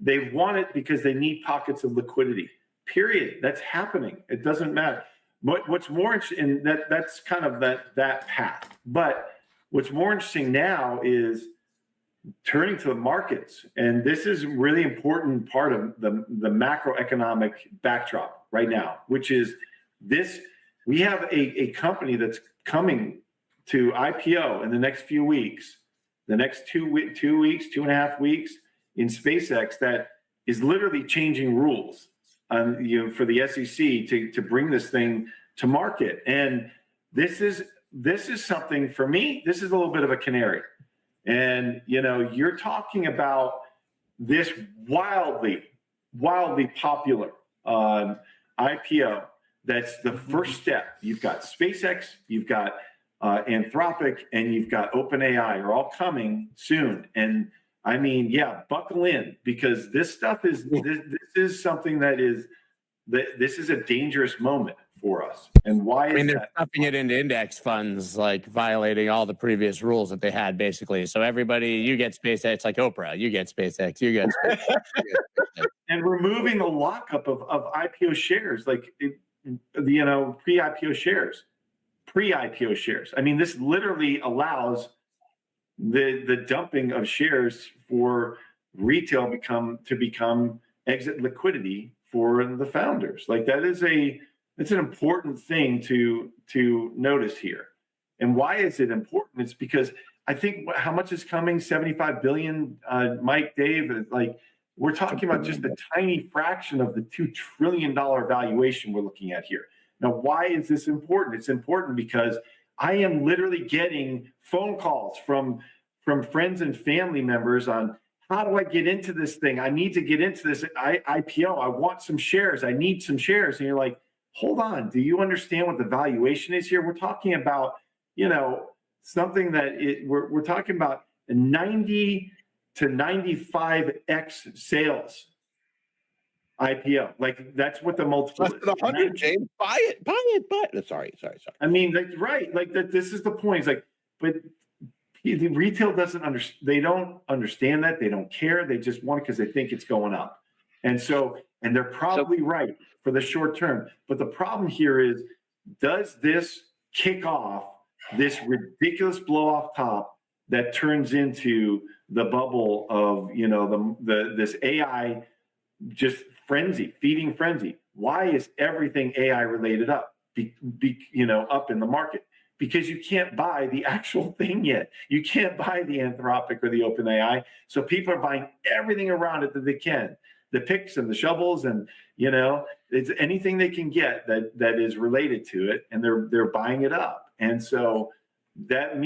They want it because they need pockets of liquidity. Period. That's happening. It doesn't matter. What's more interesting, and that's kind of that path. But what's more interesting now is turning to the markets, and this is a really important part of the macroeconomic backdrop right now, which is this: we have a company that's coming to IPO in the next few weeks, the next 2 weeks, 2.5 weeks in SpaceX, that is literally changing rules for the SEC to bring this thing to market. And this is something, for me, this is a little bit of a canary. And, you're talking about this wildly popular IPO. That's the first step. You've got SpaceX, you've got Anthropic, and you've got OpenAI are all coming soon. And I mean, yeah, buckle in, because this stuff is, this is something this is a dangerous moment for us. And why is they're that? stuffing it into index funds, like violating all the previous rules that they had, basically. So everybody, you get SpaceX, like Oprah, you get SpaceX, you get SpaceX. And removing the lockup of IPO shares, like, pre-IPO shares. I mean, this literally allows the dumping of shares for retail to become exit liquidity for the founders. Like, it's an important thing to notice here. And why is it important? It's because I think how much is coming? 75 billion, Mike, Dave, like, we're talking about just a tiny fraction of the $2 trillion valuation we're looking at here. Now, why is this important? It's important because I am literally getting phone calls from friends and family members on, how do I get into this thing? I need to get into this IPO. I want some shares. I need some shares. And you're like, hold on. Do you understand what the valuation is here? We're talking about, something that we're talking about 90 to 95x sales IPO. Like, that's what the multiple Less than 100, James. Buy it. Sorry. I mean, right. Like, that. This is the point. It's like, but the retail doesn't understand. They don't understand that. They don't care. They just want it because they think it's going up. And they're probably right for the short term. But the problem here is, does this kick off this ridiculous blow off top that turns into the bubble of, this AI just feeding frenzy? Why is everything AI related up, up in the market? Because you can't buy the actual thing yet. You can't buy the Anthropic or the OpenAI. So people are buying everything around it that they can. The picks and the shovels, and it's anything they can get that is related to it, and they're buying it up. And so that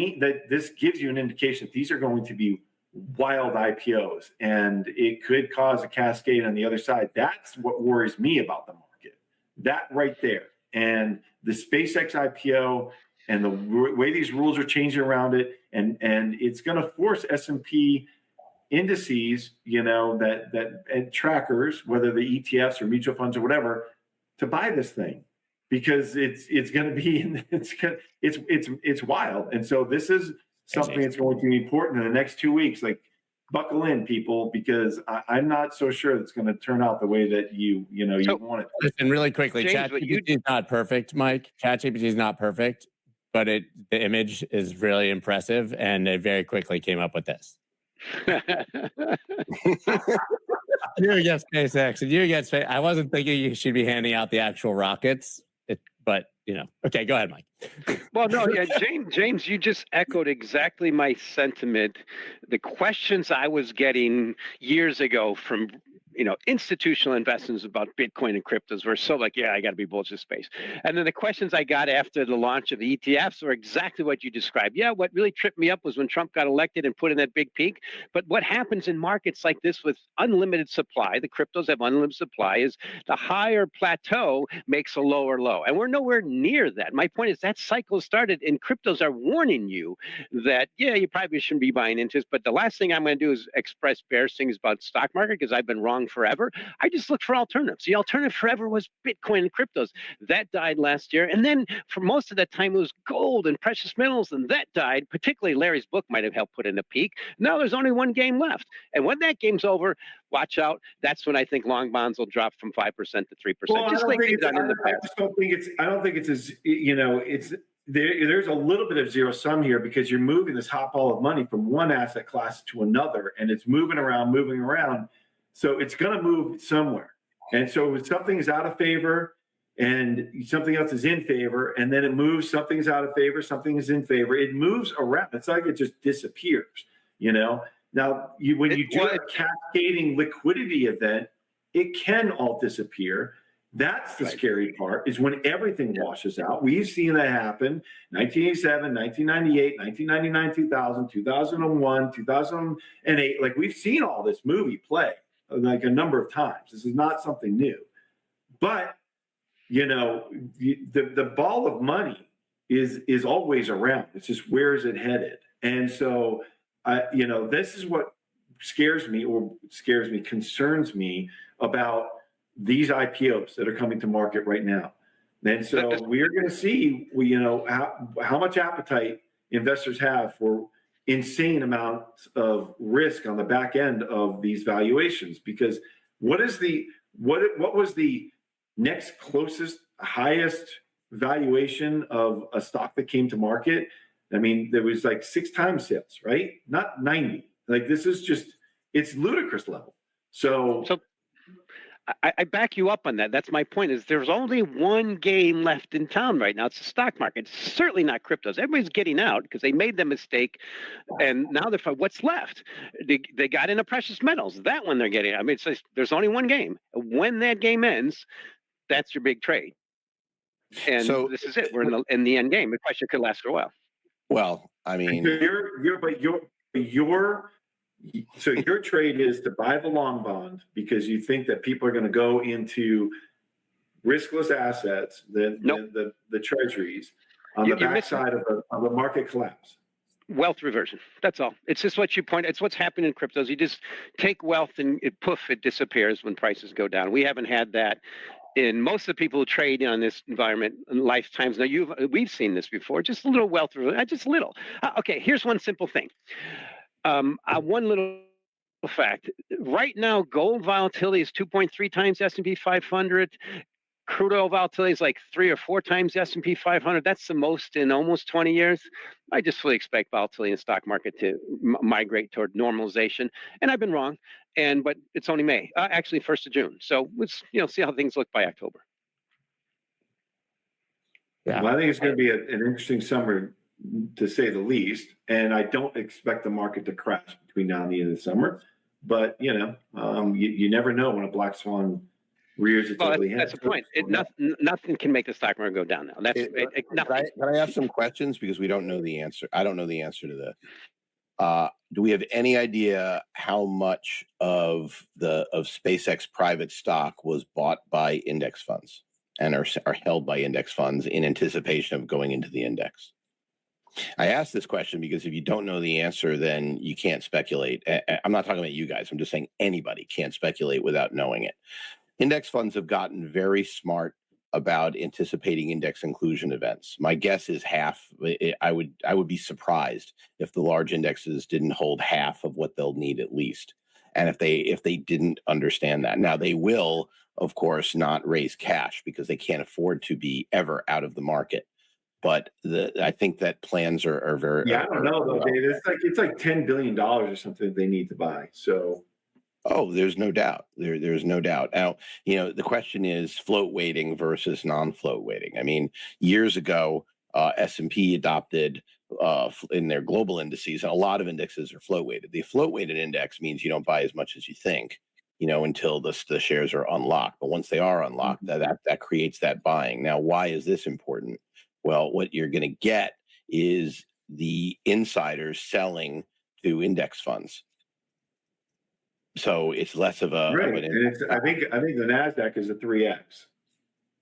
this gives you an indication that these are going to be wild IPOs, and it could cause a cascade on the other side. That's what worries me about the market. That right there. And the SpaceX IPO and the way these rules are changing around it, and it's going to force S&P indices, and trackers, whether the ETFs or mutual funds or whatever, to buy this thing, because it's going to be it's wild. And so this is something that's going to be important in the next 2 weeks. Like, buckle in, people, because I'm not so sure it's going to turn out the way that you want it. Listen, really quickly, James, ChatGPT is not perfect, Mike. ChatGPT is not perfect, but the image is really impressive, and it very quickly came up with this. You get SpaceX, and you get space. I wasn't thinking you should be handing out the actual rockets, but okay, go ahead, Mike. Well, no, yeah, James, you just echoed exactly my sentiment. The questions I was getting years ago from institutional investors about Bitcoin and cryptos were so like, yeah, I got to be bullish this space. And then the questions I got after the launch of the ETFs were exactly what you described. Yeah, what really tripped me up was when Trump got elected and put in that big peak. But what happens in markets like this with unlimited supply, the cryptos have unlimited supply, is the higher plateau makes a lower low. And we're nowhere near that. My point is that cycle started, and cryptos are warning you that, yeah, you probably shouldn't be buying into this. But the last thing I'm going to do is express bearish things about stock market, because I've been wrong forever. I just looked for alternatives. The alternative forever was Bitcoin and cryptos. That died last year. And then for most of that time, it was gold and precious metals, and that died. Particularly Larry's book might have helped put in a peak. Now there's only one game left. And when that game's over, watch out. That's when I think long bonds will drop from 5% to 3%. Well, just like they've done in the I past. just don't think it's. I don't think it's as it's there's a little bit of zero sum here because you're moving this hot ball of money from one asset class to another, and it's moving around. So it's going to move somewhere. And so if something is out of favor and something else is in favor, and then it moves, something is out of favor, something is in favor. It moves around. It's like it just disappears. Now when you do a cascading liquidity event, it can all disappear. That's the scary part, is when everything washes out. We've seen that happen 1987, 1998, 1999, 2000, 2001, 2008. Like, we've seen all this movie play like a number of times. This is not something new. But, the ball of money is always around. It's just, where is it headed? And so, this is what concerns me about these IPOs that are coming to market right now. And so we're going to see, how much appetite investors have for insane amounts of risk on the back end of these valuations. Because what was the next closest, highest valuation of a stock that came to market? I mean, there was like 6 times sales, right? Not 90. Like, this is just, it's ludicrous level. So I back you up on that. That's my point, is there's only one game left in town right now. It's the stock market. It's certainly not cryptos. Everybody's getting out because they made the mistake, and now they're what's left? They got into precious metals. That one they're getting. I mean, there's only one game. When that game ends, that's your big trade. And so this is it. We're in the end game. The question could last for a while. Well, I mean, so your trade is to buy the long bond because you think that people are going to go into riskless assets, the treasuries, on the backside of a market collapse. Wealth reversion. That's all. It's just what you point. It's what's happened in cryptos. You just take wealth and it disappears when prices go down. We haven't had that in most of the people who trade on this environment in lifetimes. Now we've seen this before. Just a little wealth reversion. Just a little. Okay. Here's one simple thing. One little fact. Right now, gold volatility is 2.3 times S&P 500. Crude oil volatility is like 3 or 4 times S&P 500. That's the most in almost 20 years. I just fully expect volatility in the stock market to migrate toward normalization. And I've been wrong. But it's only May, actually 1st of June. So let's see how things look by October. Yeah, well, I think it's going to be an interesting summer, to say the least. And I don't expect the market to crash between now and the end of the summer. But, you never know when a black swan rears its ugly head. That's the point. Nothing can make the stock market go down now. Can I ask some questions? Because we don't know the answer. I don't know the answer to this. Do we have any idea how much of SpaceX private stock was bought by index funds and are held by index funds in anticipation of going into the index? I ask this question because if you don't know the answer, then you can't speculate. I'm not talking about you guys. I'm just saying anybody can't speculate without knowing it. Index funds have gotten very smart about anticipating index inclusion events. My guess is half. I would be surprised if the large indexes didn't hold half of what they'll need at least. And if they didn't understand that. Now, they will, of course, not raise cash because they can't afford to be ever out of the market. But I think that plans are very. Yeah, I don't know though, Dave. It's like $10 billion or something they need to buy. So. Oh, there's no doubt. There's no doubt. Now, the question is float weighting versus non-float weighting. I mean, years ago, S&P adopted in their global indices, and a lot of indexes are float weighted. The float weighted index means you don't buy as much as you think, until the shares are unlocked. But once they are unlocked, that creates that buying. Now, why is this important? Well, what you're going to get is the insiders selling to index funds. So it's less of a. Right. I think the NASDAQ is a 3X.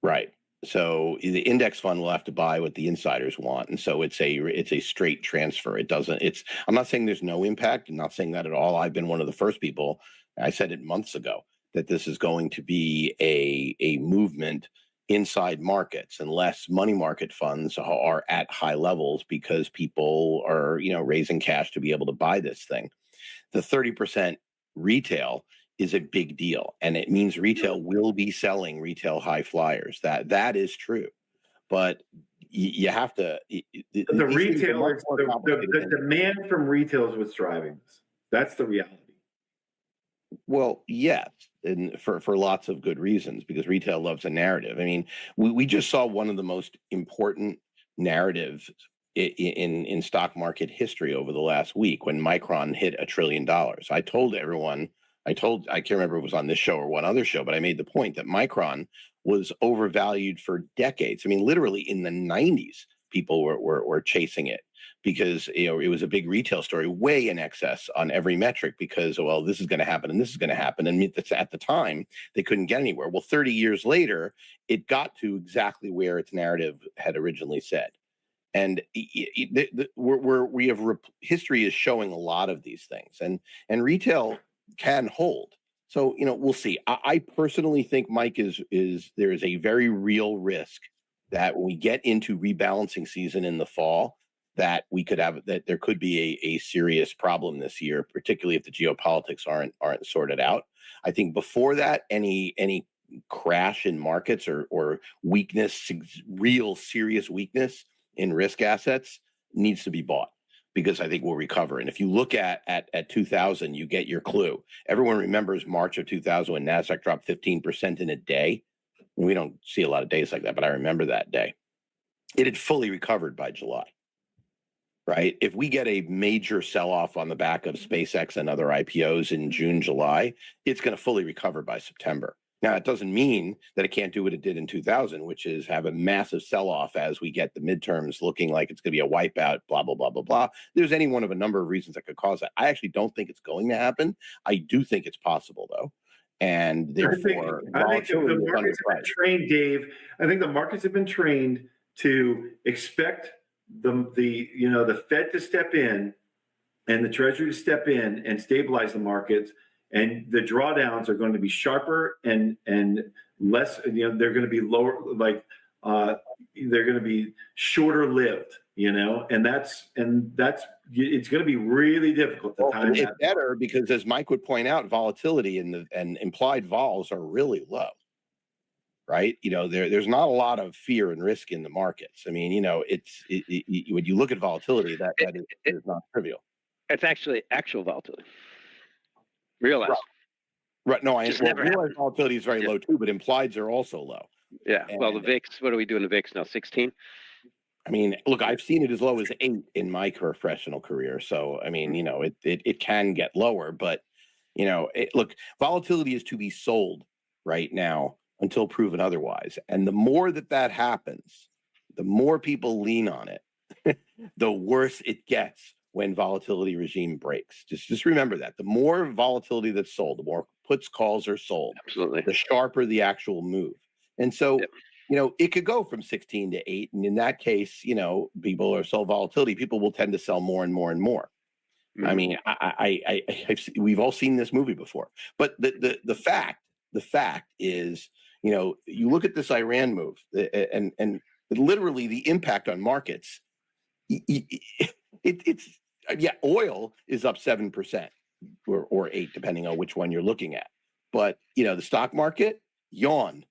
Right. So the index fund will have to buy what the insiders want, and so it's a straight transfer. I'm not saying there's no impact. I'm not saying that at all. I've been one of the first people. I said it months ago that this is going to be a movement inside markets, unless money market funds are at high levels because people are, raising cash to be able to buy this thing. The 30% retail is a big deal, and it means retail will be selling retail high flyers. That is true, but you have to. The retail, the demand from retail is what's driving this. That's the reality. Well, yes, and for lots of good reasons, because retail loves a narrative. I mean, we just saw one of the most important narratives in stock market history over the last week when Micron hit $1 trillion. I told everyone, I can't remember if it was on this show or one other show, but I made the point that Micron was overvalued for decades. I mean, literally in the 90s, people were chasing it because it was a big retail story, way in excess on every metric, because, well, this is going to happen and this is going to happen. And at the time, they couldn't get anywhere. Well, 30 years later, it got to exactly where its narrative had originally said. And history is showing a lot of these things, and retail can hold. So, we'll see. I personally think, Mike, there is a very real risk that when we get into rebalancing season in the fall, that there could be a serious problem this year, particularly if the geopolitics aren't sorted out. I think before that, any crash in markets or weakness, real serious weakness in risk assets needs to be bought, because I think we'll recover. And if you look at 2000, you get your clue. Everyone remembers March of 2000 when NASDAQ dropped 15% in a day. We don't see a lot of days like that, but I remember that day. It had fully recovered by July, right? If we get a major sell-off on the back of SpaceX and other IPOs in June, July, it's going to fully recover by September. Now, it doesn't mean that it can't do what it did in 2000, which is have a massive sell-off as we get the midterms looking like it's going to be a wipeout, blah, blah, blah, blah, blah. There's any one of a number of reasons that could cause that. I actually don't think it's going to happen. I do think it's possible, though. And therefore, I think the markets have been trained, Dave. I think the markets have been trained to expect the Fed to step in and the Treasury to step in and stabilize the markets. And the drawdowns are going to be sharper and less. They're going to be lower, they're going to be shorter lived. And that's it's going to be really difficult to time. It's better because, as Mike would point out, volatility and implied vols are really low. Right? There's not a lot of fear and risk in the markets. I mean, when you look at volatility, that is not trivial. It's actually actual volatility. Realized. Right. No, realized volatility is very low too, but implieds are also low. Yeah. Well, the VIX, what do we do in the VIX now? 16? I mean, look, I've seen it as low as 8 in my professional career. So, I mean, it can get lower, but, look, volatility is to be sold right now until proven otherwise. And the more that happens, the more people lean on it, the worse it gets when volatility regime breaks. Just remember that. The more volatility that's sold, the more puts, calls are sold. Absolutely. The sharper the actual move. And so, it could go from 16 to 8. And in that case, people are so volatility, people will tend to sell more and more and more. Mm-hmm. I mean, we've all seen this movie before. But the fact is, you look at this Iran move and literally the impact on markets. Oil is up 7% or 8%, depending on which one you're looking at. But, the stock market, yawn,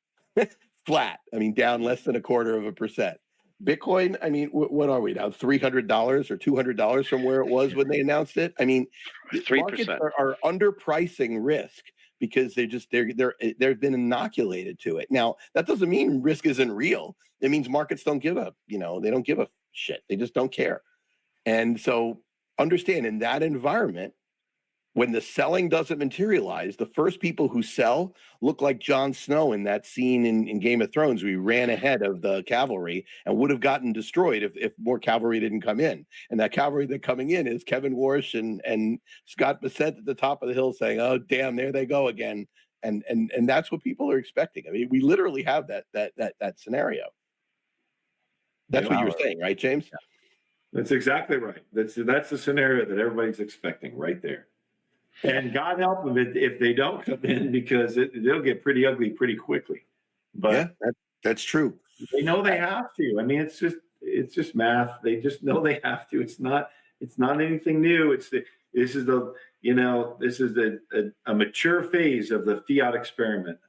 flat. I mean, down less than 0.25%. Bitcoin, I mean, what are we now? $300 or $200 from where it was when they announced it? I mean, 3% markets are underpricing risk because they've been inoculated to it. Now, that doesn't mean risk isn't real. It means markets don't give a, they don't give a shit. They just don't care. And so understand, in that environment, when the selling doesn't materialize, the first people who sell look like Jon Snow in that scene in Game of Thrones. We ran ahead of the cavalry and would have gotten destroyed if more cavalry didn't come in. And that cavalry that coming in is Kevin Warsh and Scott Bassett at the top of the hill saying, "Oh, damn, there they go again." And that's what people are expecting. I mean, we literally have that scenario. That's what you're saying, right, James? That's exactly right. That's the scenario that everybody's expecting right there. And God help them if they don't come in, because they'll get pretty ugly pretty quickly. But that's true. They know they have to. I mean, it's just math. They just know they have to. It's not anything new. This is a mature phase of the fiat experiment.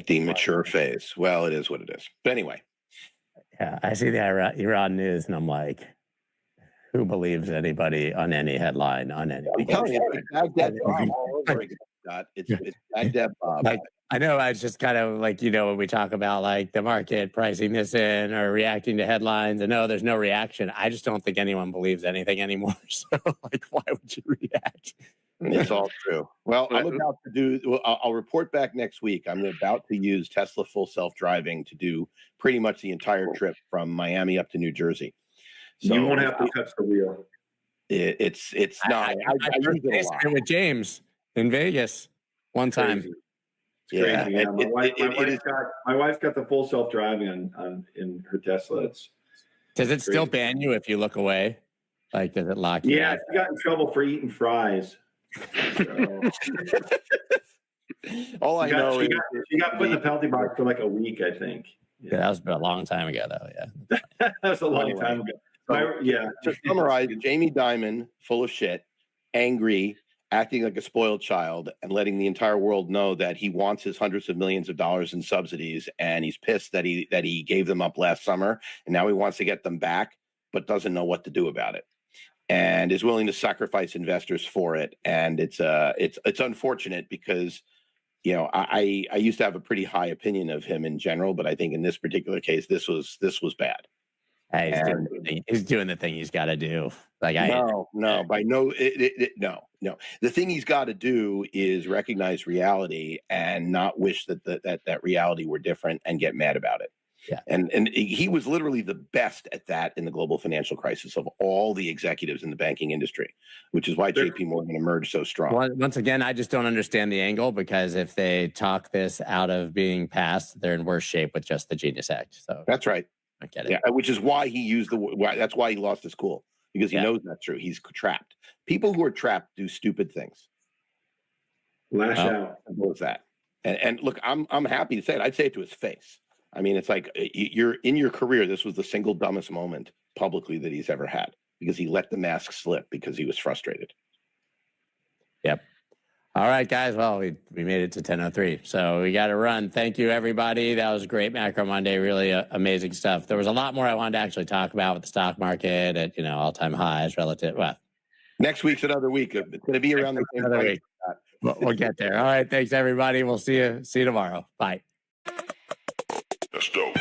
The mature phase. Well, it is what it is. But anyway. Yeah, I see the Iran news and I'm like, who believes anybody on any headline on any? I'm telling you, it's Baghdad Bob all over again, Scott. It's Baghdad Bob. I know. I was just kind of like, when we talk about like the market pricing this in or reacting to headlines, and no, there's no reaction. I just don't think anyone believes anything anymore. So, like, why would you react? It's all true. Well, I'm about to do. I'll report back next week. I'm about to use Tesla full self-driving to do pretty much the entire trip from Miami up to New Jersey. So you won't have to touch the wheel. It's not. I use it a lot. With James in Vegas one time. Yeah, my wife's got the full self-driving on in her Tesla. Does it still ban you if you look away? Like, does it lock you? Yeah, she got in trouble for eating fries. So. All I know is she got put in the penalty box for like a week, I think. Yeah, that was a long time ago, though. Yeah, that was a long time ago. To summarize, Jamie Dimon, full of shit, angry, acting like a spoiled child, and letting the entire world know that he wants his hundreds of millions of dollars in subsidies, and he's pissed that he gave them up last summer, and now he wants to get them back, but doesn't know what to do about it, and is willing to sacrifice investors for it. And it's unfortunate because, I used to have a pretty high opinion of him in general, but I think in this particular case, this was bad. He's doing the thing he's got to do. Like no. The thing he's got to do is recognize reality and not wish that reality were different and get mad about it. Yeah, and he was literally the best at that in the global financial crisis of all the executives in the banking industry, which is why J.P. Morgan emerged so strong. Once again, I just don't understand the angle, because if they talk this out of being passed, they're in worse shape with just the Genius Act. So that's right. I get it. Yeah, which is why he used that's why he lost his cool, because he knows that's true. He's trapped. People who are trapped do stupid things. Lash out. Simple as that. And look, I'm happy to say it. I'd say it to his face. I mean, it's like you're in your career. This was the single dumbest moment publicly that he's ever had, because he let the mask slip because he was frustrated. Yep. All right, guys. Well, we made it to 10:03, so we got to run. Thank you, everybody. That was a great Macro Monday. Really amazing stuff. There was a lot more I wanted to actually talk about with the stock market at all-time highs relative. Well, next week's another week. It's going to be around the same time. We'll get there. All right. Thanks, everybody. We'll see you tomorrow. Bye. That's dope.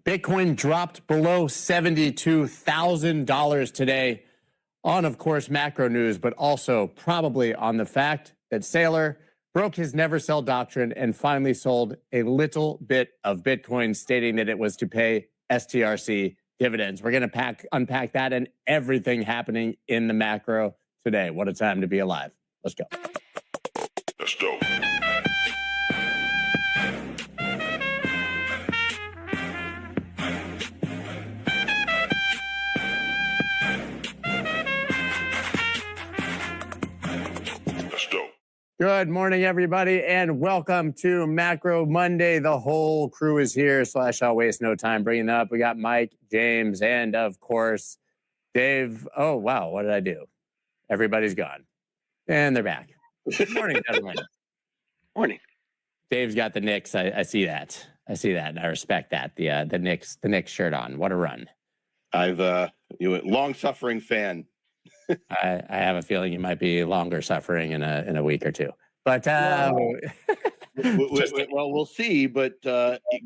Bitcoin dropped below $72,000 today on, of course, macro news, but also probably on the fact that Сейлор broke his never sell doctrine and finally sold a little bit of Bitcoin, stating that it was to pay STRC dividends. We're going to unpack that and everything happening in the macro today. What a time to be alive. Let's go. Let's go. Let's go. Good morning, everybody, and welcome to Macro Monday. The whole crew is here, I'll waste no time bringing it up. We got Mike, James, and of course, Dave. Oh, wow, what did I do? Everybody's gone. And they're back. Good morning, gentlemen. Morning. Dave's got the Knicks. I see that. And I respect that. The Knicks shirt on. What a run. I've you a long-suffering fan. I have a feeling you might be longer suffering in a week or two. But we'll see. But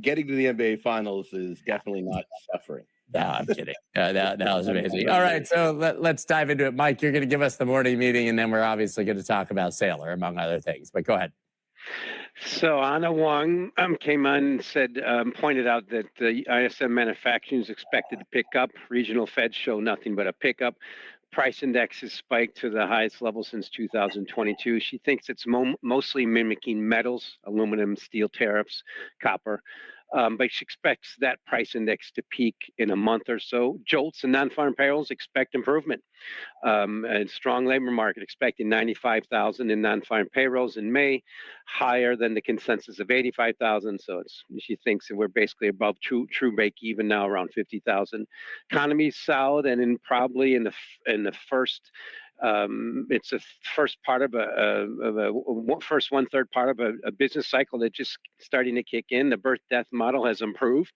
getting to the NBA Finals is definitely not suffering. No, I'm kidding. That was amazing. All right, so let's dive into it. Mike, you're going to give us the morning meeting, and then we're obviously going to talk about Сейлор, among other things. But go ahead. So Anna Wong came on and said, pointed out that the ISM manufacturing is expected to pick up. Regional Feds show nothing but a pickup. Price indexes spiked to the highest level since 2022. She thinks it's mostly mimicking metals, aluminum, steel tariffs, copper. But she expects that price index to peak in a month or so. JOLTS and non-farm payrolls expect improvement. A strong labor market expecting 95,000 in non-farm payrolls in May, higher than the consensus of 85,000. So she thinks that we're basically above true break even now, around 50,000. Economy's solid, and probably in the first. It's a first part of first 1/3 part of a business cycle that just starting to kick in. The birth-death model has improved,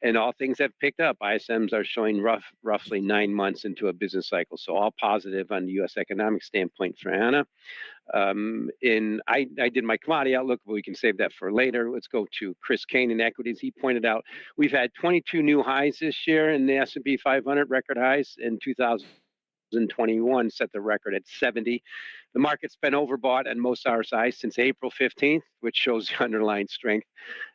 and all things have picked up. ISMs are showing roughly 9 months into a business cycle, so all positive on the U.S. economic standpoint for Anna. I did my commodity outlook, but we can save that for later. Let's go to Chris Kane in equities. He pointed out we've had 22 new highs this year in the S&P 500, record highs in 2021 set the record at 70. The market's been overbought at most RSIs since April 15th, which shows the underlying strength.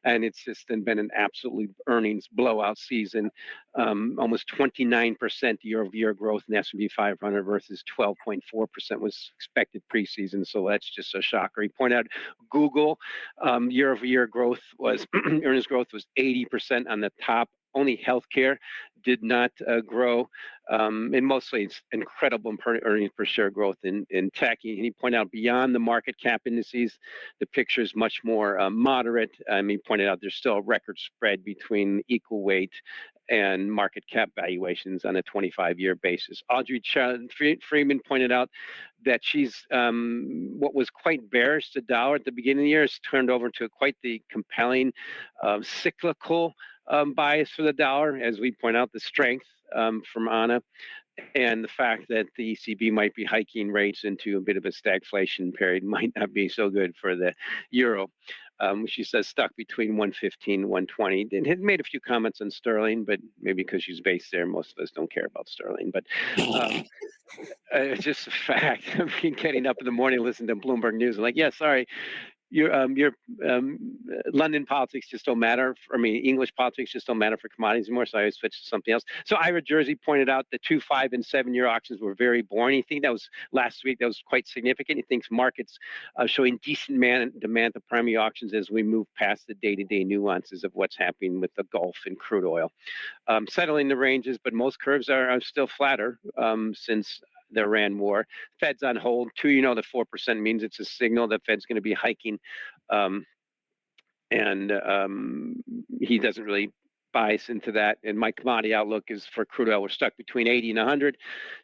And it's just been an absolutely earnings blowout season. Almost 29% year-over-year growth in the S&P 500 versus 12.4% was expected preseason. So that's just a shocker. He pointed out Google year-over-year growth was earnings growth was 80% on the top. Only healthcare did not grow, and mostly it's incredible earnings per share growth in tech. And he pointed out beyond the market cap indices, the picture is much more moderate. He pointed out there's still a record spread between equal weight and market cap valuations on a 25-year basis. Audrey Freeman pointed out that she's what was quite bearish the dollar at the beginning of the year has turned over to quite the compelling cyclical bias for the dollar, as we point out, the strength from Anna, and the fact that the ECB might be hiking rates into a bit of a stagflation period might not be so good for the euro. She says stuck between 115 and 120. And had made a few comments on sterling, but maybe because she's based there, most of us don't care about sterling. But it's just a fact. Getting up in the morning, listening to Bloomberg News, I'm like, yeah, sorry. Your London politics just don't matter. English politics just don't matter for commodities anymore. So I switched to something else. So Ira Jersey pointed out the 2, 5, and 7-year auctions were very boring. He thinks that was last week. That was quite significant. He thinks markets showing decent demand to primary auctions as we move past the day-to-day nuances of what's happening with the Gulf and crude oil. Settling the ranges, but most curves are still flatter since the Iran war. Fed's on hold. The 4% means it's a signal that Fed's going to be hiking. He doesn't really bias into that. And my commodity outlook is for crude oil. We're stuck between 80 and 100.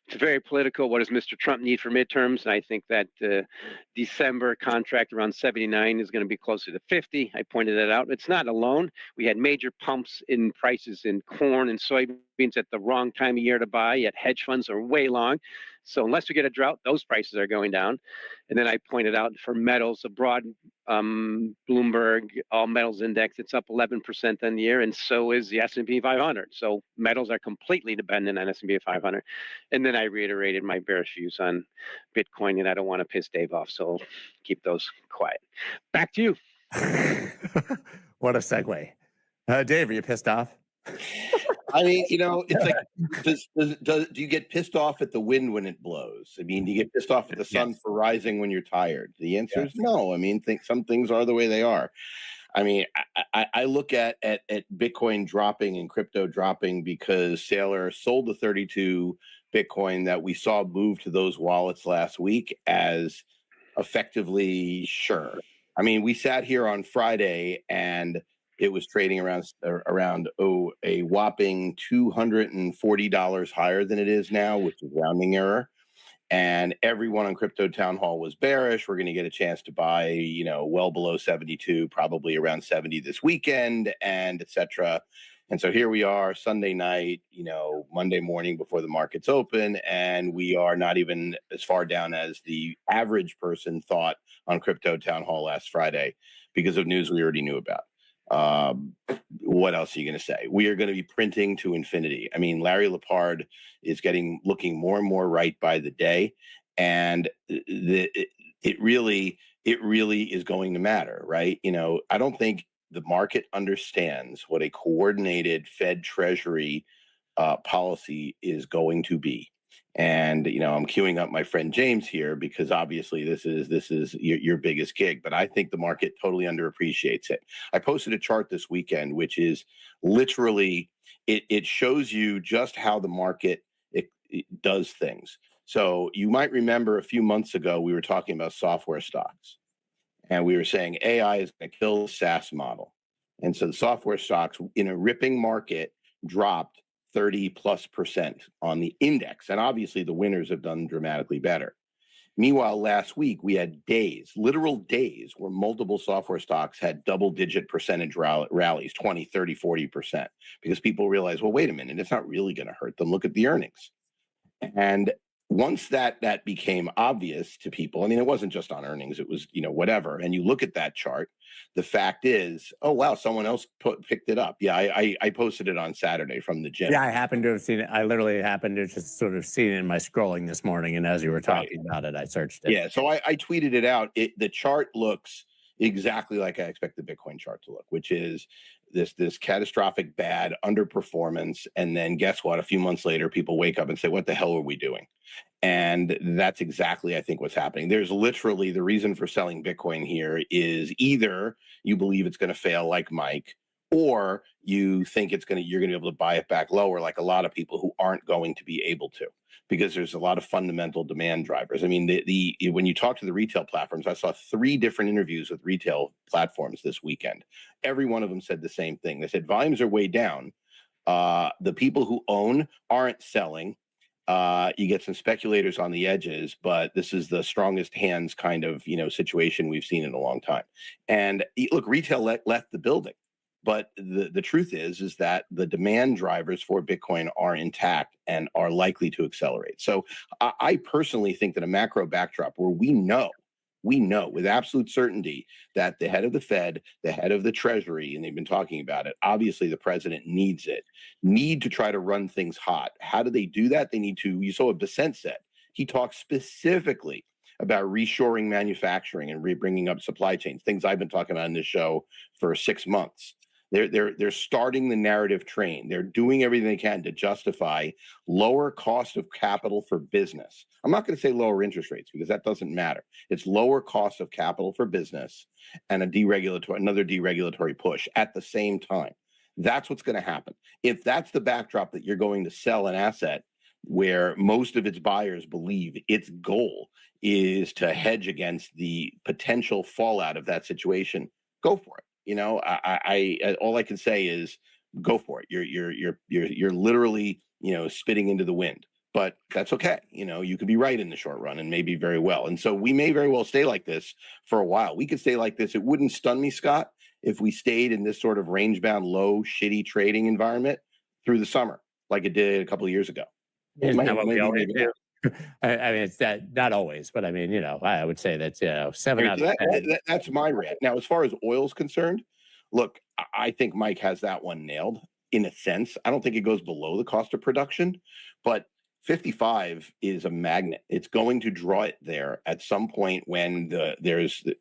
It's very political. What does Mr. Trump need for midterms? And I think that December contract around 79 is going to be closer to 50. I pointed that out. It's not alone. We had major pumps in prices in corn and soybeans at the wrong time of year to buy, yet hedge funds are way long. So unless we get a drought, those prices are going down. And then I pointed out for metals, a broad Bloomberg All Metals Index, it's up 11% on the year, and so is the S&P 500. So metals are completely dependent on S&P 500. And then I reiterated my bearish views on Bitcoin, and I don't want to piss Dave off, so keep those quiet. Back to you. What a segue. Dave, are you pissed off? I mean, it's like, do you get pissed off at the wind when it blows? I mean, do you get pissed off at the sun for rising when you're tired? The answer is no. I mean, some things are the way they are. I mean, I look at Bitcoin dropping and crypto dropping because Сейлор sold the 32 Bitcoin that we saw move to those wallets last week as effectively sure. I mean, we sat here on Friday and it was trading around a whopping $240 higher than it is now, which is rounding error. And everyone on Crypto Town Hall was bearish. We're going to get a chance to buy, well below 72, probably around 70 this weekend, and etc. And so here we are, Sunday night, Monday morning before the markets open, and we are not even as far down as the average person thought on Crypto Town Hall last Friday because of news we already knew about. What else are you going to say? We are going to be printing to infinity. I mean, Larry Lepard is looking more and more right by the day, and it really is going to matter, right? I don't think the market understands what a coordinated Fed Treasury policy is going to be. And I'm queuing up my friend James here because obviously this is your biggest gig, but I think the market totally underappreciates it. I posted a chart this weekend, which is literally it shows you just how the market it does things. So you might remember a few months ago we were talking about software stocks, and we were saying AI is going to kill the SaaS model, and so the software stocks in a ripping market dropped 30+% on the index. And obviously the winners have done dramatically better. Meanwhile, last week we had literal days where multiple software stocks had double-digit percentage rallies, 20, 30, 40%, because people realized, well, wait a minute, it's not really going to hurt them. Look at the earnings. And once that became obvious to people, I mean, it wasn't just on earnings, it was, whatever. And you look at that chart, the fact is, oh, wow, someone else picked it up. Yeah, I posted it on Saturday from the gym. Yeah, I happened to have seen it. I literally happened to just sort of see it in my scrolling this morning. And as you were talking about it, I searched it. Yeah, so I tweeted it out. The chart looks exactly like I expect the Bitcoin chart to look, which is this catastrophic bad underperformance. And then guess what? A few months later, people wake up and say, what the hell are we doing? And that's exactly, I think, what's happening. There's literally the reason for selling Bitcoin here is either you believe it's going to fail like Mike, or you think you're going to be able to buy it back lower like a lot of people who aren't going to be able to, because there's a lot of fundamental demand drivers. I mean, when you talk to the retail platforms, I saw 3 different interviews with retail platforms this weekend. Every one of them said the same thing. They said volumes are way down. The people who own aren't selling. You get some speculators on the edges, but this is the strongest hands kind of situation we've seen in a long time. And look, retail left the building. But the truth is that the demand drivers for Bitcoin are intact and are likely to accelerate. So I personally think that a macro backdrop where we know with absolute certainty that the head of the Fed, the head of the Treasury, and they've been talking about it, obviously the president need to try to run things hot. How do they do that? They need to, you saw what Besant said. He talked specifically about reshoring manufacturing and bringing up supply chains, things I've been talking about in this show for 6 months. They're starting the narrative train. They're doing everything they can to justify lower cost of capital for business. I'm not going to say lower interest rates because that doesn't matter. It's lower cost of capital for business and another deregulatory push at the same time. That's what's going to happen. If that's the backdrop that you're going to sell an asset where most of its buyers believe its goal is to hedge against the potential fallout of that situation, go for it. I all I can say is go for it. You're literally, spitting into the wind, but that's okay. You could be right in the short run and maybe very well. And so we may very well stay like this for a while. We could stay like this. It wouldn't stun me, Scott, if we stayed in this sort of range bound, low, shitty trading environment through the summer, like it did a couple of years ago. Isn't that what we always do? I mean, it's that not always, but I mean, you know, I would say that's 7 out of 10. That's my rant. Now, as far as oil's concerned, look, I think Mike has that one nailed in a sense. I don't think it goes below the cost of production, but 55 is a magnet. It's going to draw it there at some point when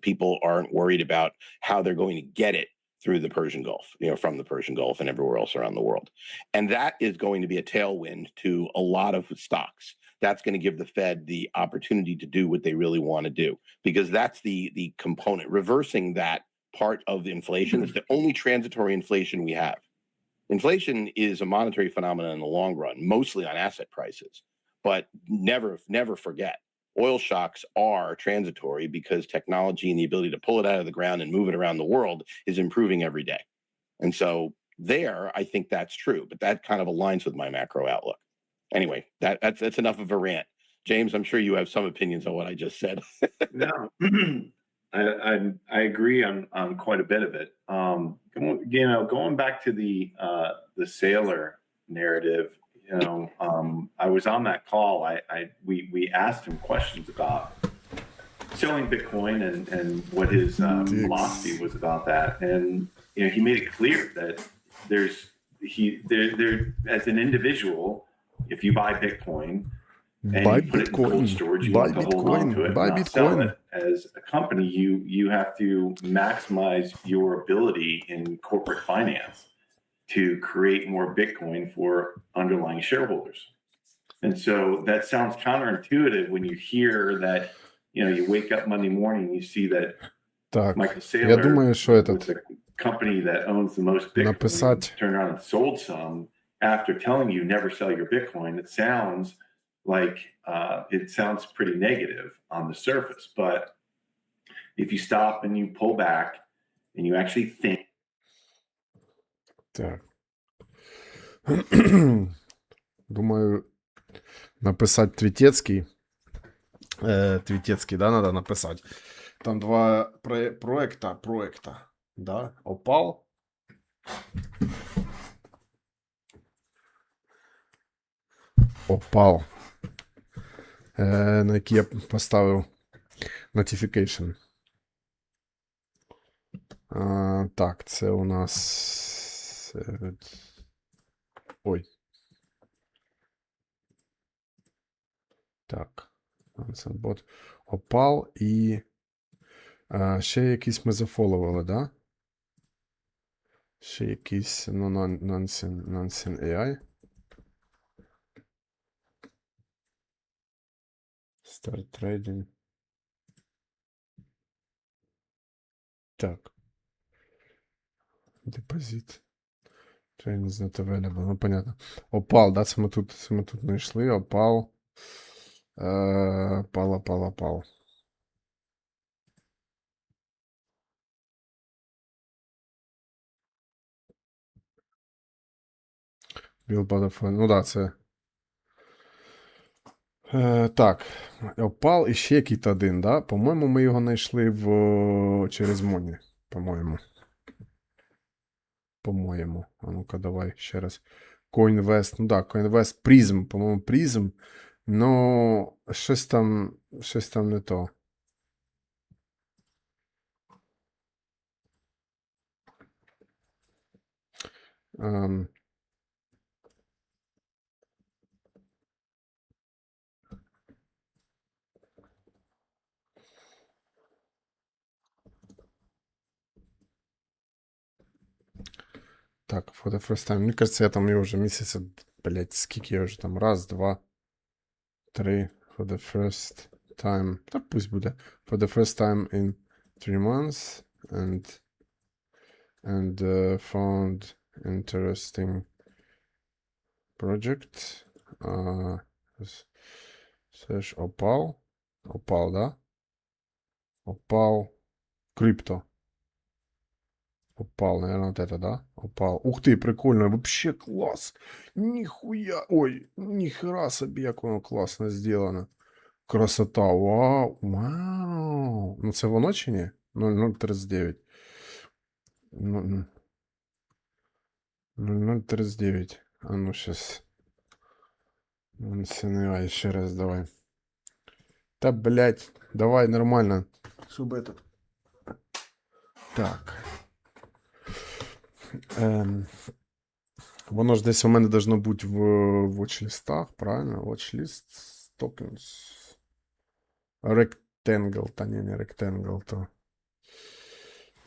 people aren't worried about how they're going to get it through the Persian Gulf, from the Persian Gulf and everywhere else around the world. And that is going to be a tailwind to a lot of stocks. That's going to give the Fed the opportunity to do what they really want to do, because that's the component. Reversing that part of the inflation is the only transitory inflation we have. Inflation is a monetary phenomenon in the long run, mostly on asset prices. But never forget, oil shocks are transitory because technology and the ability to pull it out of the ground and move it around the world is improving every day. And so I think that's true, but that kind of aligns with my macro outlook. Anyway, that's enough of a rant. James, I'm sure you have some opinions on what I just said. No, I agree on quite a bit of it. Going back to the Sailor narrative, I was on that call. We asked him questions about selling Bitcoin and what his philosophy was about that, and he made it clear that there as an individual, if you buy Bitcoin and you put it in cold storage, you want to hold on to it, not sell it. As a company, you have to maximize your ability in corporate finance to create more Bitcoin for underlying shareholders. And so that sounds counterintuitive when you hear that, you wake up Monday morning and you see that Michael Saylor, with the company that owns the most Bitcoin, turned around and sold some after telling you never sell your Bitcoin. It sounds like pretty negative on the surface, but if you stop and you pull back and you actually think. Так. Думаю, написать Твітецький. Твітецький, да, надо написать. Там два проекта, да, опал. Опал. На який я поставив notification. Так, це у нас. Ой. Так. Бот. Опал і. Ще якісь ми зафоловали, да? Ще якісь. Nonsen AI. Start trading. Так. Депозит. Trading is not available. Ну, понятно. Опал, да? Це ми тут знайшли. Опал. Опал. Bill Butterfly. Ну, да, це. Так. Опал і ще який-то один, да? По-моєму, ми його знайшли через Моні. По-моєму. А ну-ка, давай ще раз. CoinVest. Ну так, CoinVest Prism. По-моєму, Prism. Ну, щось там не то. Так, for the first time. Мені кажется, я там його вже місяця, блять, скільки я вже там? Раз, два, три. For the first time. Та пусть буде. For the first time in 3 months. And found interesting project. Search Opal. Opal, да? Opal. Crypto. Опал, наверное, вот это, да? Опал. Ух ты, прикольно, вообще класс. Нихуя, ой, нихера себе, як воно класно сделано. Красота, вау, вау. Ну це воно чи ні? 0039. 0039. А ну, сейчас. Синевай, ще раз давай. Та, блядь, давай нормально. Щоб этот. Так. Воно ж десь у мене должно бути в watch-листах, правильно? Watch-list tokens. Rectangle, та не rectangle, то.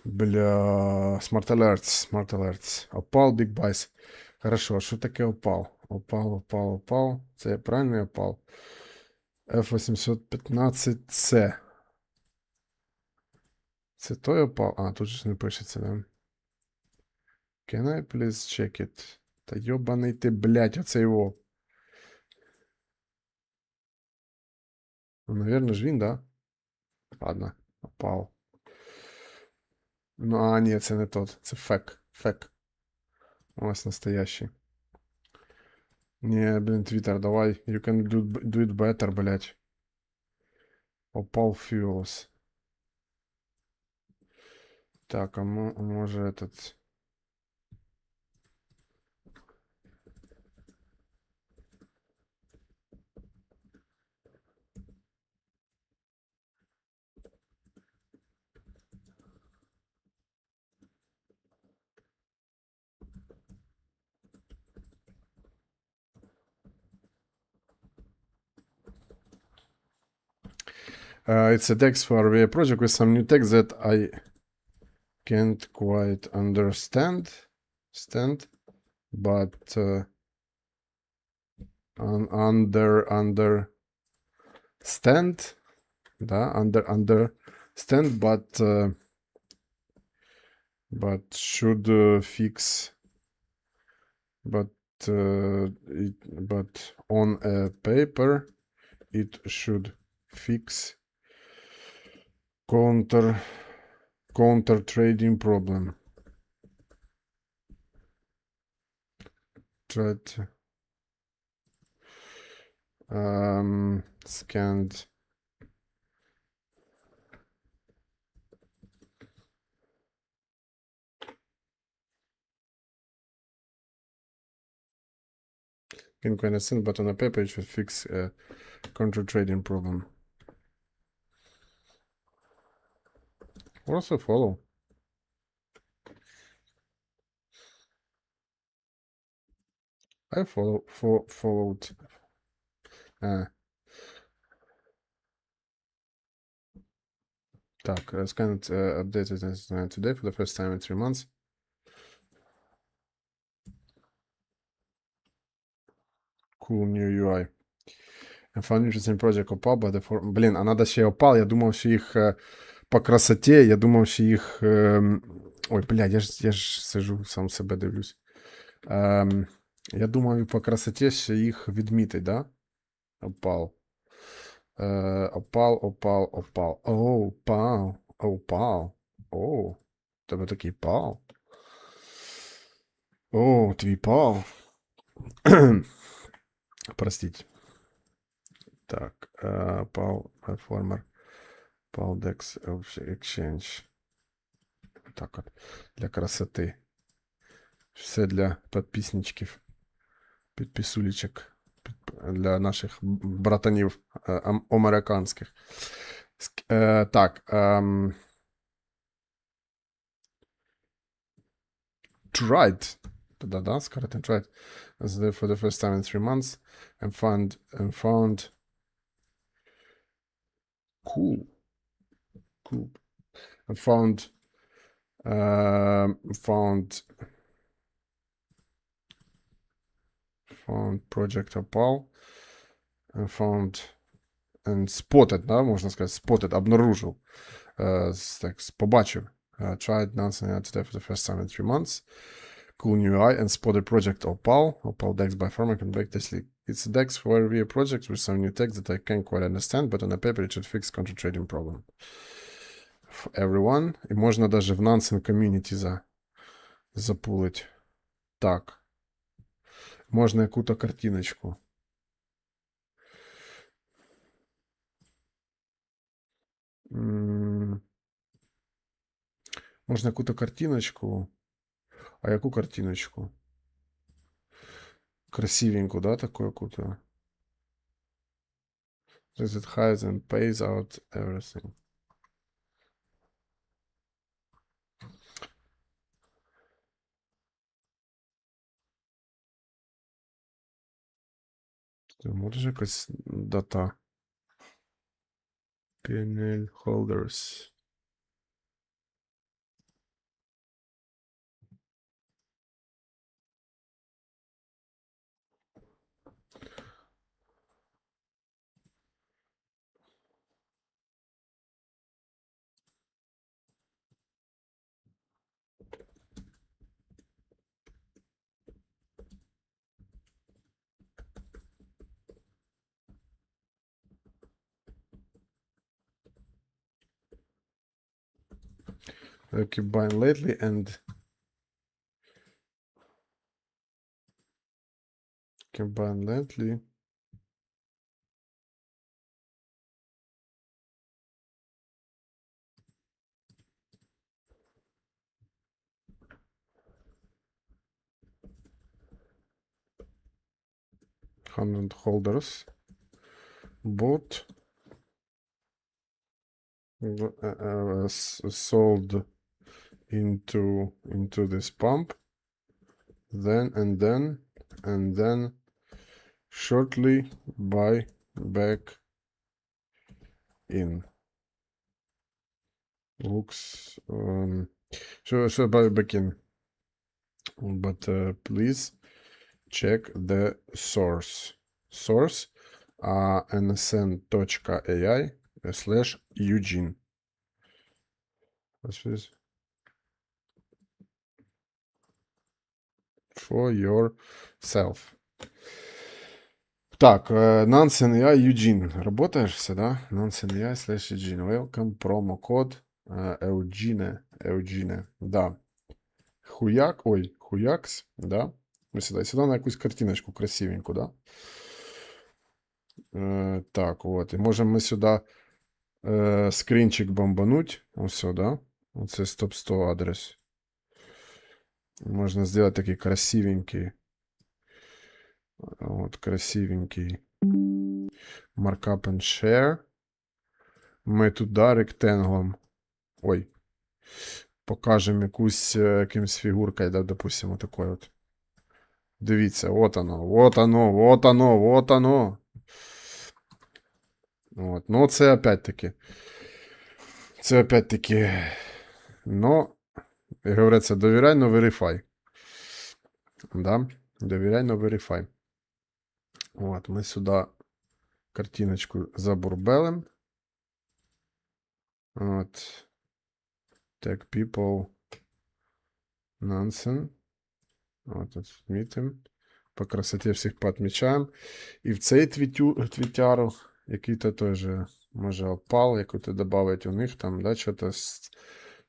Бля, Smart Alerts. Опал, Big Buys. Хорошо, а що таке опал? Опал. Це правильний опал? F815C. Це той опал? А, тут же не пишеться, да? Can I please check it? Та йобаний ти, блядь, оце його. Ну, наверное, ж він, да? Ладно, опал. Ну, а, ні, це не тот. Це фек. Ось настоящий. Не, блин, Твиттер, давай. You can do it better, блядь. Opal Fuels. Так, а може этот... It's a text for a project with some new text that I can't quite understand, but understand, да, understand, but should fix, but on a paper it should fix counter trading problem. Trade scanned can quite understand, but on a paper it should fix a counter trading problem. Also follow. I followed. Так, scanned updated today for the first time in 3 months. Cool new UI. I found interesting project Opal, but блін, а надо ще Opal. Я думав, що їх по красоті, я думав, що їх... Ой, блядь, я ж сижу, сам себе дивлюсь. Я думав, по красоті ще їх відмітить, да? Opal. Опал. Оу, пал. Оу, тебе такий пал. О, твій пал. Простите. Так, пал Performer. Пал Dex Exchange. Так от, для красоти. Все для підписничків. Підписулечок. Для наших братанів американських. Так. Tried. Да, скоротен tried. For the first time in 3 months. And found cool. And found project Opal. And found and spotted, да, можна сказати, spotted, обнаружив. Так, побачив. Tried announcing today for the first time in 3 months. Cool new UI and spotted project Opal DEX by Farmer can make this leak. It's a DEX for review project with some new text that I can't quite understand, but on a paper it should fix counter trading problem. For everyone. І можна даже в Nansen community запулить. Так. Можна яку-то картиночку. Можна яку-то картиночку. А яку картиночку? Красивенькую, да, такую какую-то? Does it hides and pays out everything. Ти можеш якось дата? PNL holders. Keep buying lately and keep buying lately. $100 holders bought sold into this pump, then and then shortly buy back in. Looks sure buy back in, but please check the source nsn.ai/Eugene. What's this? For yourself. Так, Nansen AI Eugene. Работаешь все, да? Nansen AI/Eugene. Welcome, промокод Eugene. Да. Хуякс, да? Ну, сюди на якусь картиночку красивеньку, да? Так, от. І можемо ми сюди скринчик бомбануть. Ось, да? Оце стоп 100 адрес. Можна зробити такий красивенький. От, красивенький. Markup and share. Ми туди ректенглом. Ой. Покажемо якимсь фігуркою, да, допустимо, такою от. Дивіться, от оно. От, ну, це опять-таки. Но, як говориться, довіряй, но verify. Да? Довіряй, но verify. От, ми сюди картиночку забурбелим. От. Tag people. Nansen. От, відмітимо. По красоті всіх поотмічаємо. І в цей твітяру, який-то теж, може, опал, який-то додавить у них там, да, що-то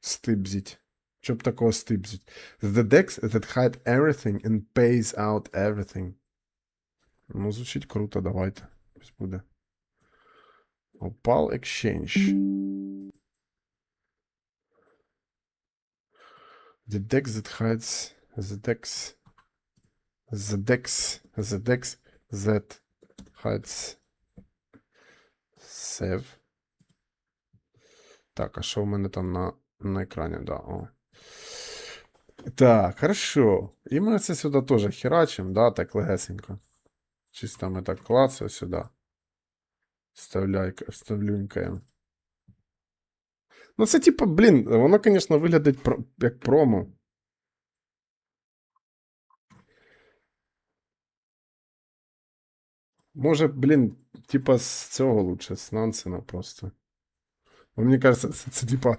стибзить. Щоб такого стибзить. The decks that hide everything and pays out everything. Ну, звучить круто, давайте. Ось буде. Opal Exchange. The deck that hides the decks that hides save. Так, а що в мене там на екрані? Да, о. Так, хорошо. І ми це сюди теж херачимо, да, так легесенько. Чисто ми так клацаємо сюди. Вставлюнькаємо. Ну, це типа, блін, воно, звісно, виглядить як промо. Може, блін, типа з цього лучше, з Нансена просто. Бо мені кажется, це типа.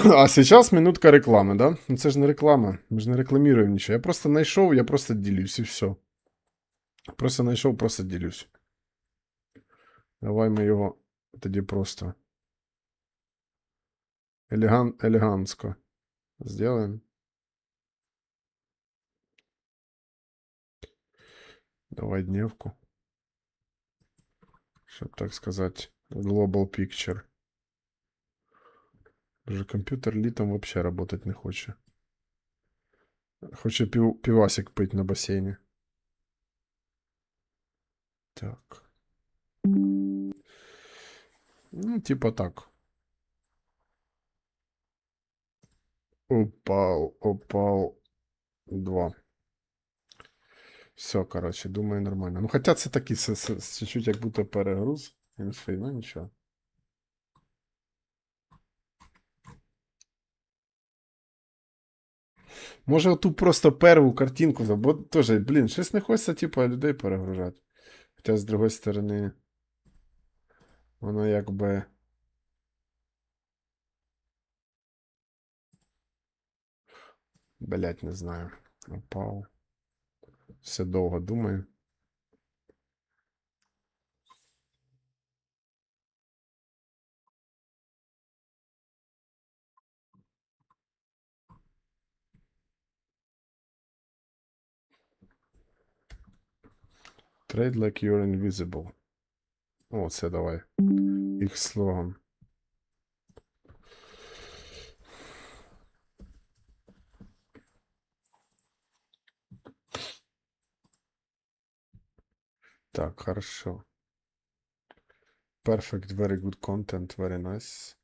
А зараз минутка реклами, да? Ну це ж не реклама. Ми ж не рекламуємо нічого. Я просто знайшов, я просто ділюсь і все. Просто знайшов, просто ділюсь. Давай ми його тоді просто елегантсько зробимо. Давай дневку. Щоб так сказати, global picture. Уже комп'ютер літом вообще работать не хоче. Хоче пивасик пить на басейні. Так. Ну, типа так. Упал. 2. Все, коротше, думаю, нормально. Ну, хоча це такий чуть-чуть як будто перегруз. Інфи, ну нічого. Може оту просто перву картинку, бо теж, блін, щось не хочеться, типу, людей перегружати. Хоча, з другої сторони, воно якби. Блять, не знаю. Опав. Все довго думаю. Trade like you're invisible. О, це давай. Їх слоган. Так, хорошо. Perfect, very good content, very nice.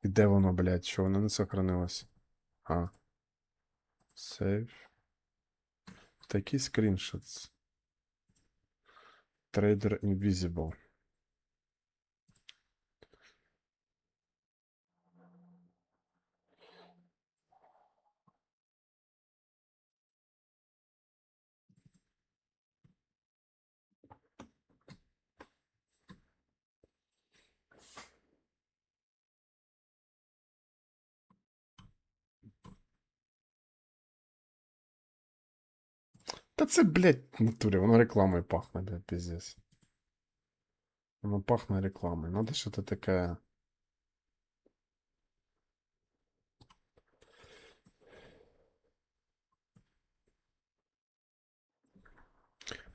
І де воно, блядь, що воно не сохранилось? А. Save. Такі screenshots. Trader invisible. Та це, блядь, в натурі, воно рекламою пахне, блядь, пиздец. Воно пахне рекламою. Надо що-то таке.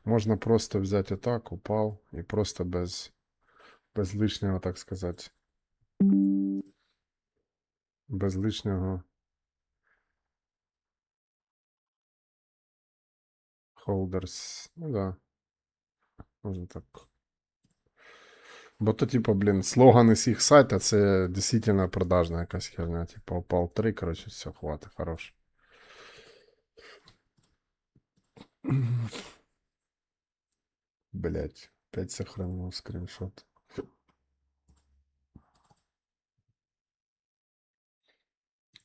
Можна просто взяти отак, упав, і просто без лишнього, так сказати. Без лишнього. Holders. Ну да. Можна так. Бо то, типа, блін, слогани з їх сайта, це дійсно продажна якась херня. Типа, упав 3, коротше, все, хватить, хорош. Блять, опять сохранил скриншот.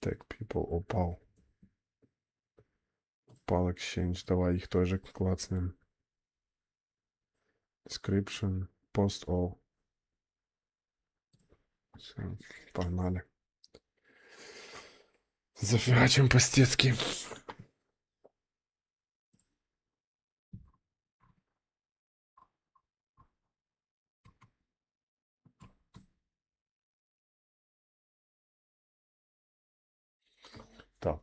Так, people, упал. Упал exchange, давай их тоже клацнем. Description, post all. Все, погнали. Зафигачим постецки. Так.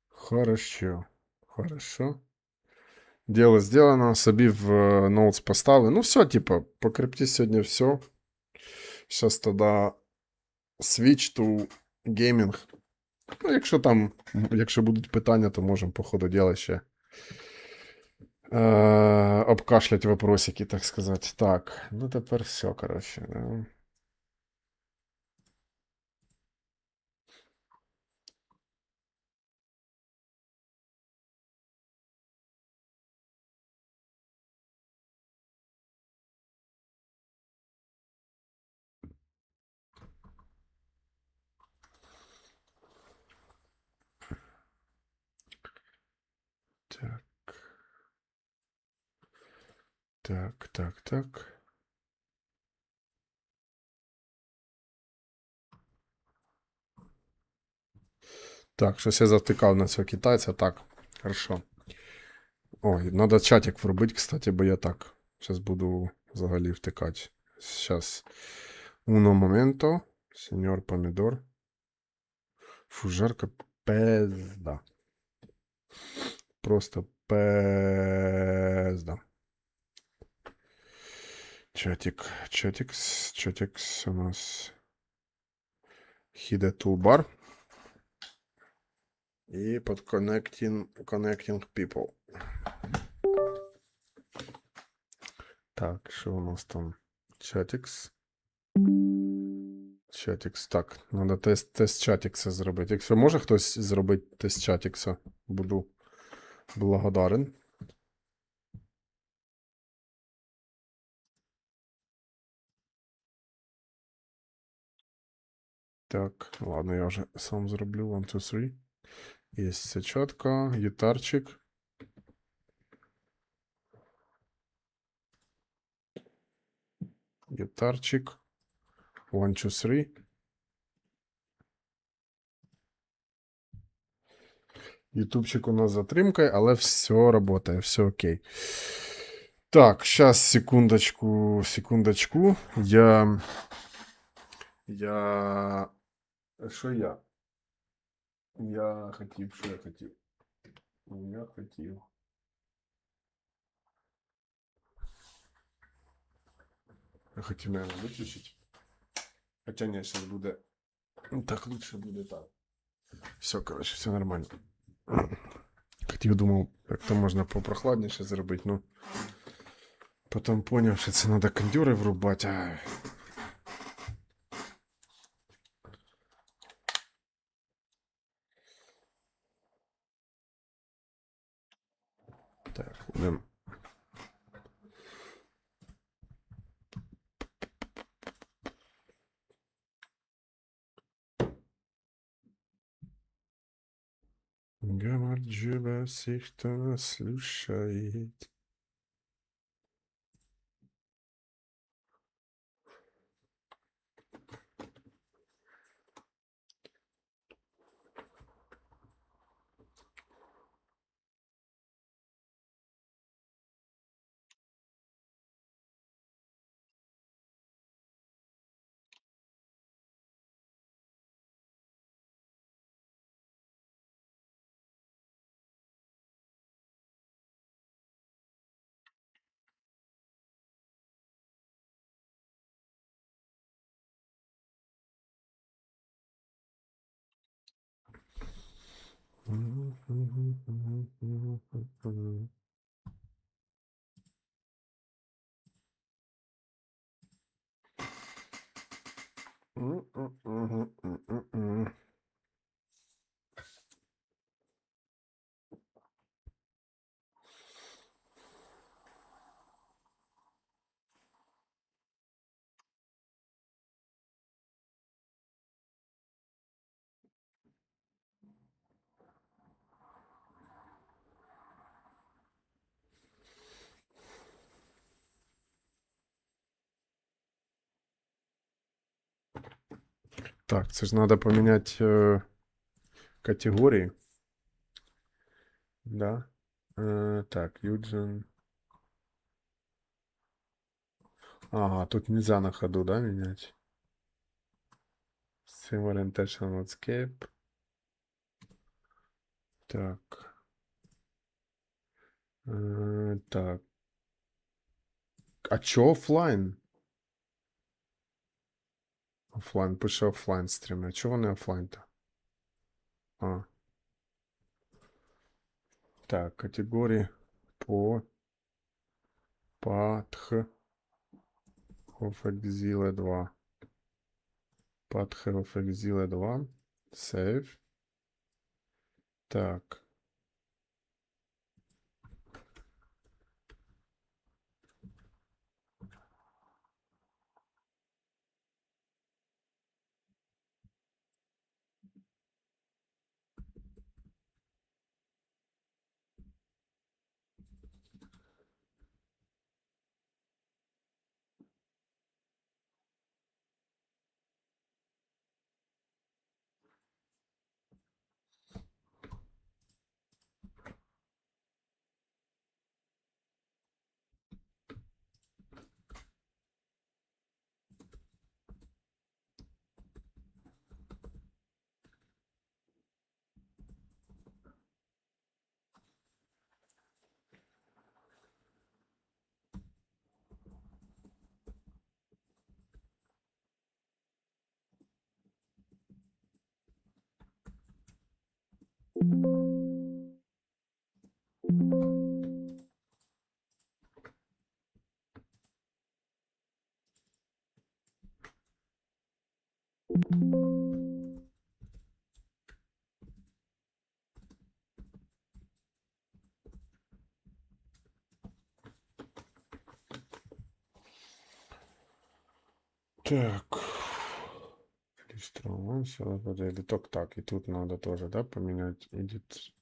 Хорошо. Хорошо. Дело сделано. Собі в ноутс поставили. Ну все, типа, по крипті сьогодні все. Сейчас тоді switch to gaming. Ну, якщо будуть питання, то можемо по ходу діла ще обкашлять вопросики, так сказати. Так, ну тепер все, коротше. Да. Так. Так. Так, щось я завтикав на цього китайця. Так, хорошо. Ой, треба чатик вробити, кстати, бо я так. Зараз буду взагалі втикати. Зараз. Uno momento. Сеньор помідор. Фу, жарко пизда. Просто пизда. Чатикс у нас hide toolbar. І под connecting people. Так, що у нас там? Чатікс. Чатікс. Так, треба тест чатікса зробити. Якщо може хтось зробити тест чатікса, буду благодарен. Так, ладно, я вже сам зроблю. 1, 2, 3. Є все чітко. Гітарчик. Гітарчик. 1, 2, 3. Ютубчик у нас затримкою, але все працює, все окей. Так, зараз, секундочку. Що я? Я хотів, що я хотів? Я хотів. Я хотів, наверное, виключити. Хоча ні, зараз буде. Так, лучше буде так. Все, коротше, все нормально. Хотів, думав, як то можна попрохладніше зробити, ну. Потім поняв, що це треба кондюри врубати. Так, будемо. Гамарджиба всех, кто нас слушает. Так, це ж треба поміняти категорії. Да. Так, Юджин. Ага, тут нельзя на ходу, да, менять? Symbol Intentional Landscape. Так. Так. А чё офлайн? Офлайн, пише офлайн стріми. А чого не офлайн-то? А. Так, категорії по Патх Офекзіле 2. Патх Офекзіле 2. Save. Так. Так. Иллюстрировался, биток. Так, и тут надо тоже, да, поменять edit.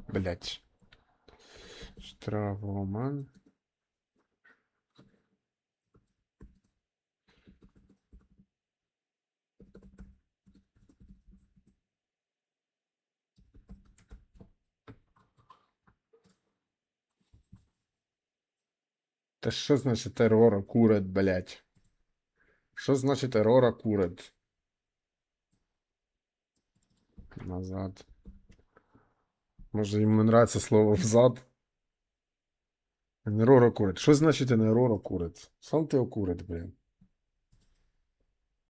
Блять. Штрафоман. Та що значить ерора курить, блять? Що значить ерора курить? Назад. Може йому не нравиться слово взад? Ерора курить. Що значить ерора курить? Сам ти окурить, блін.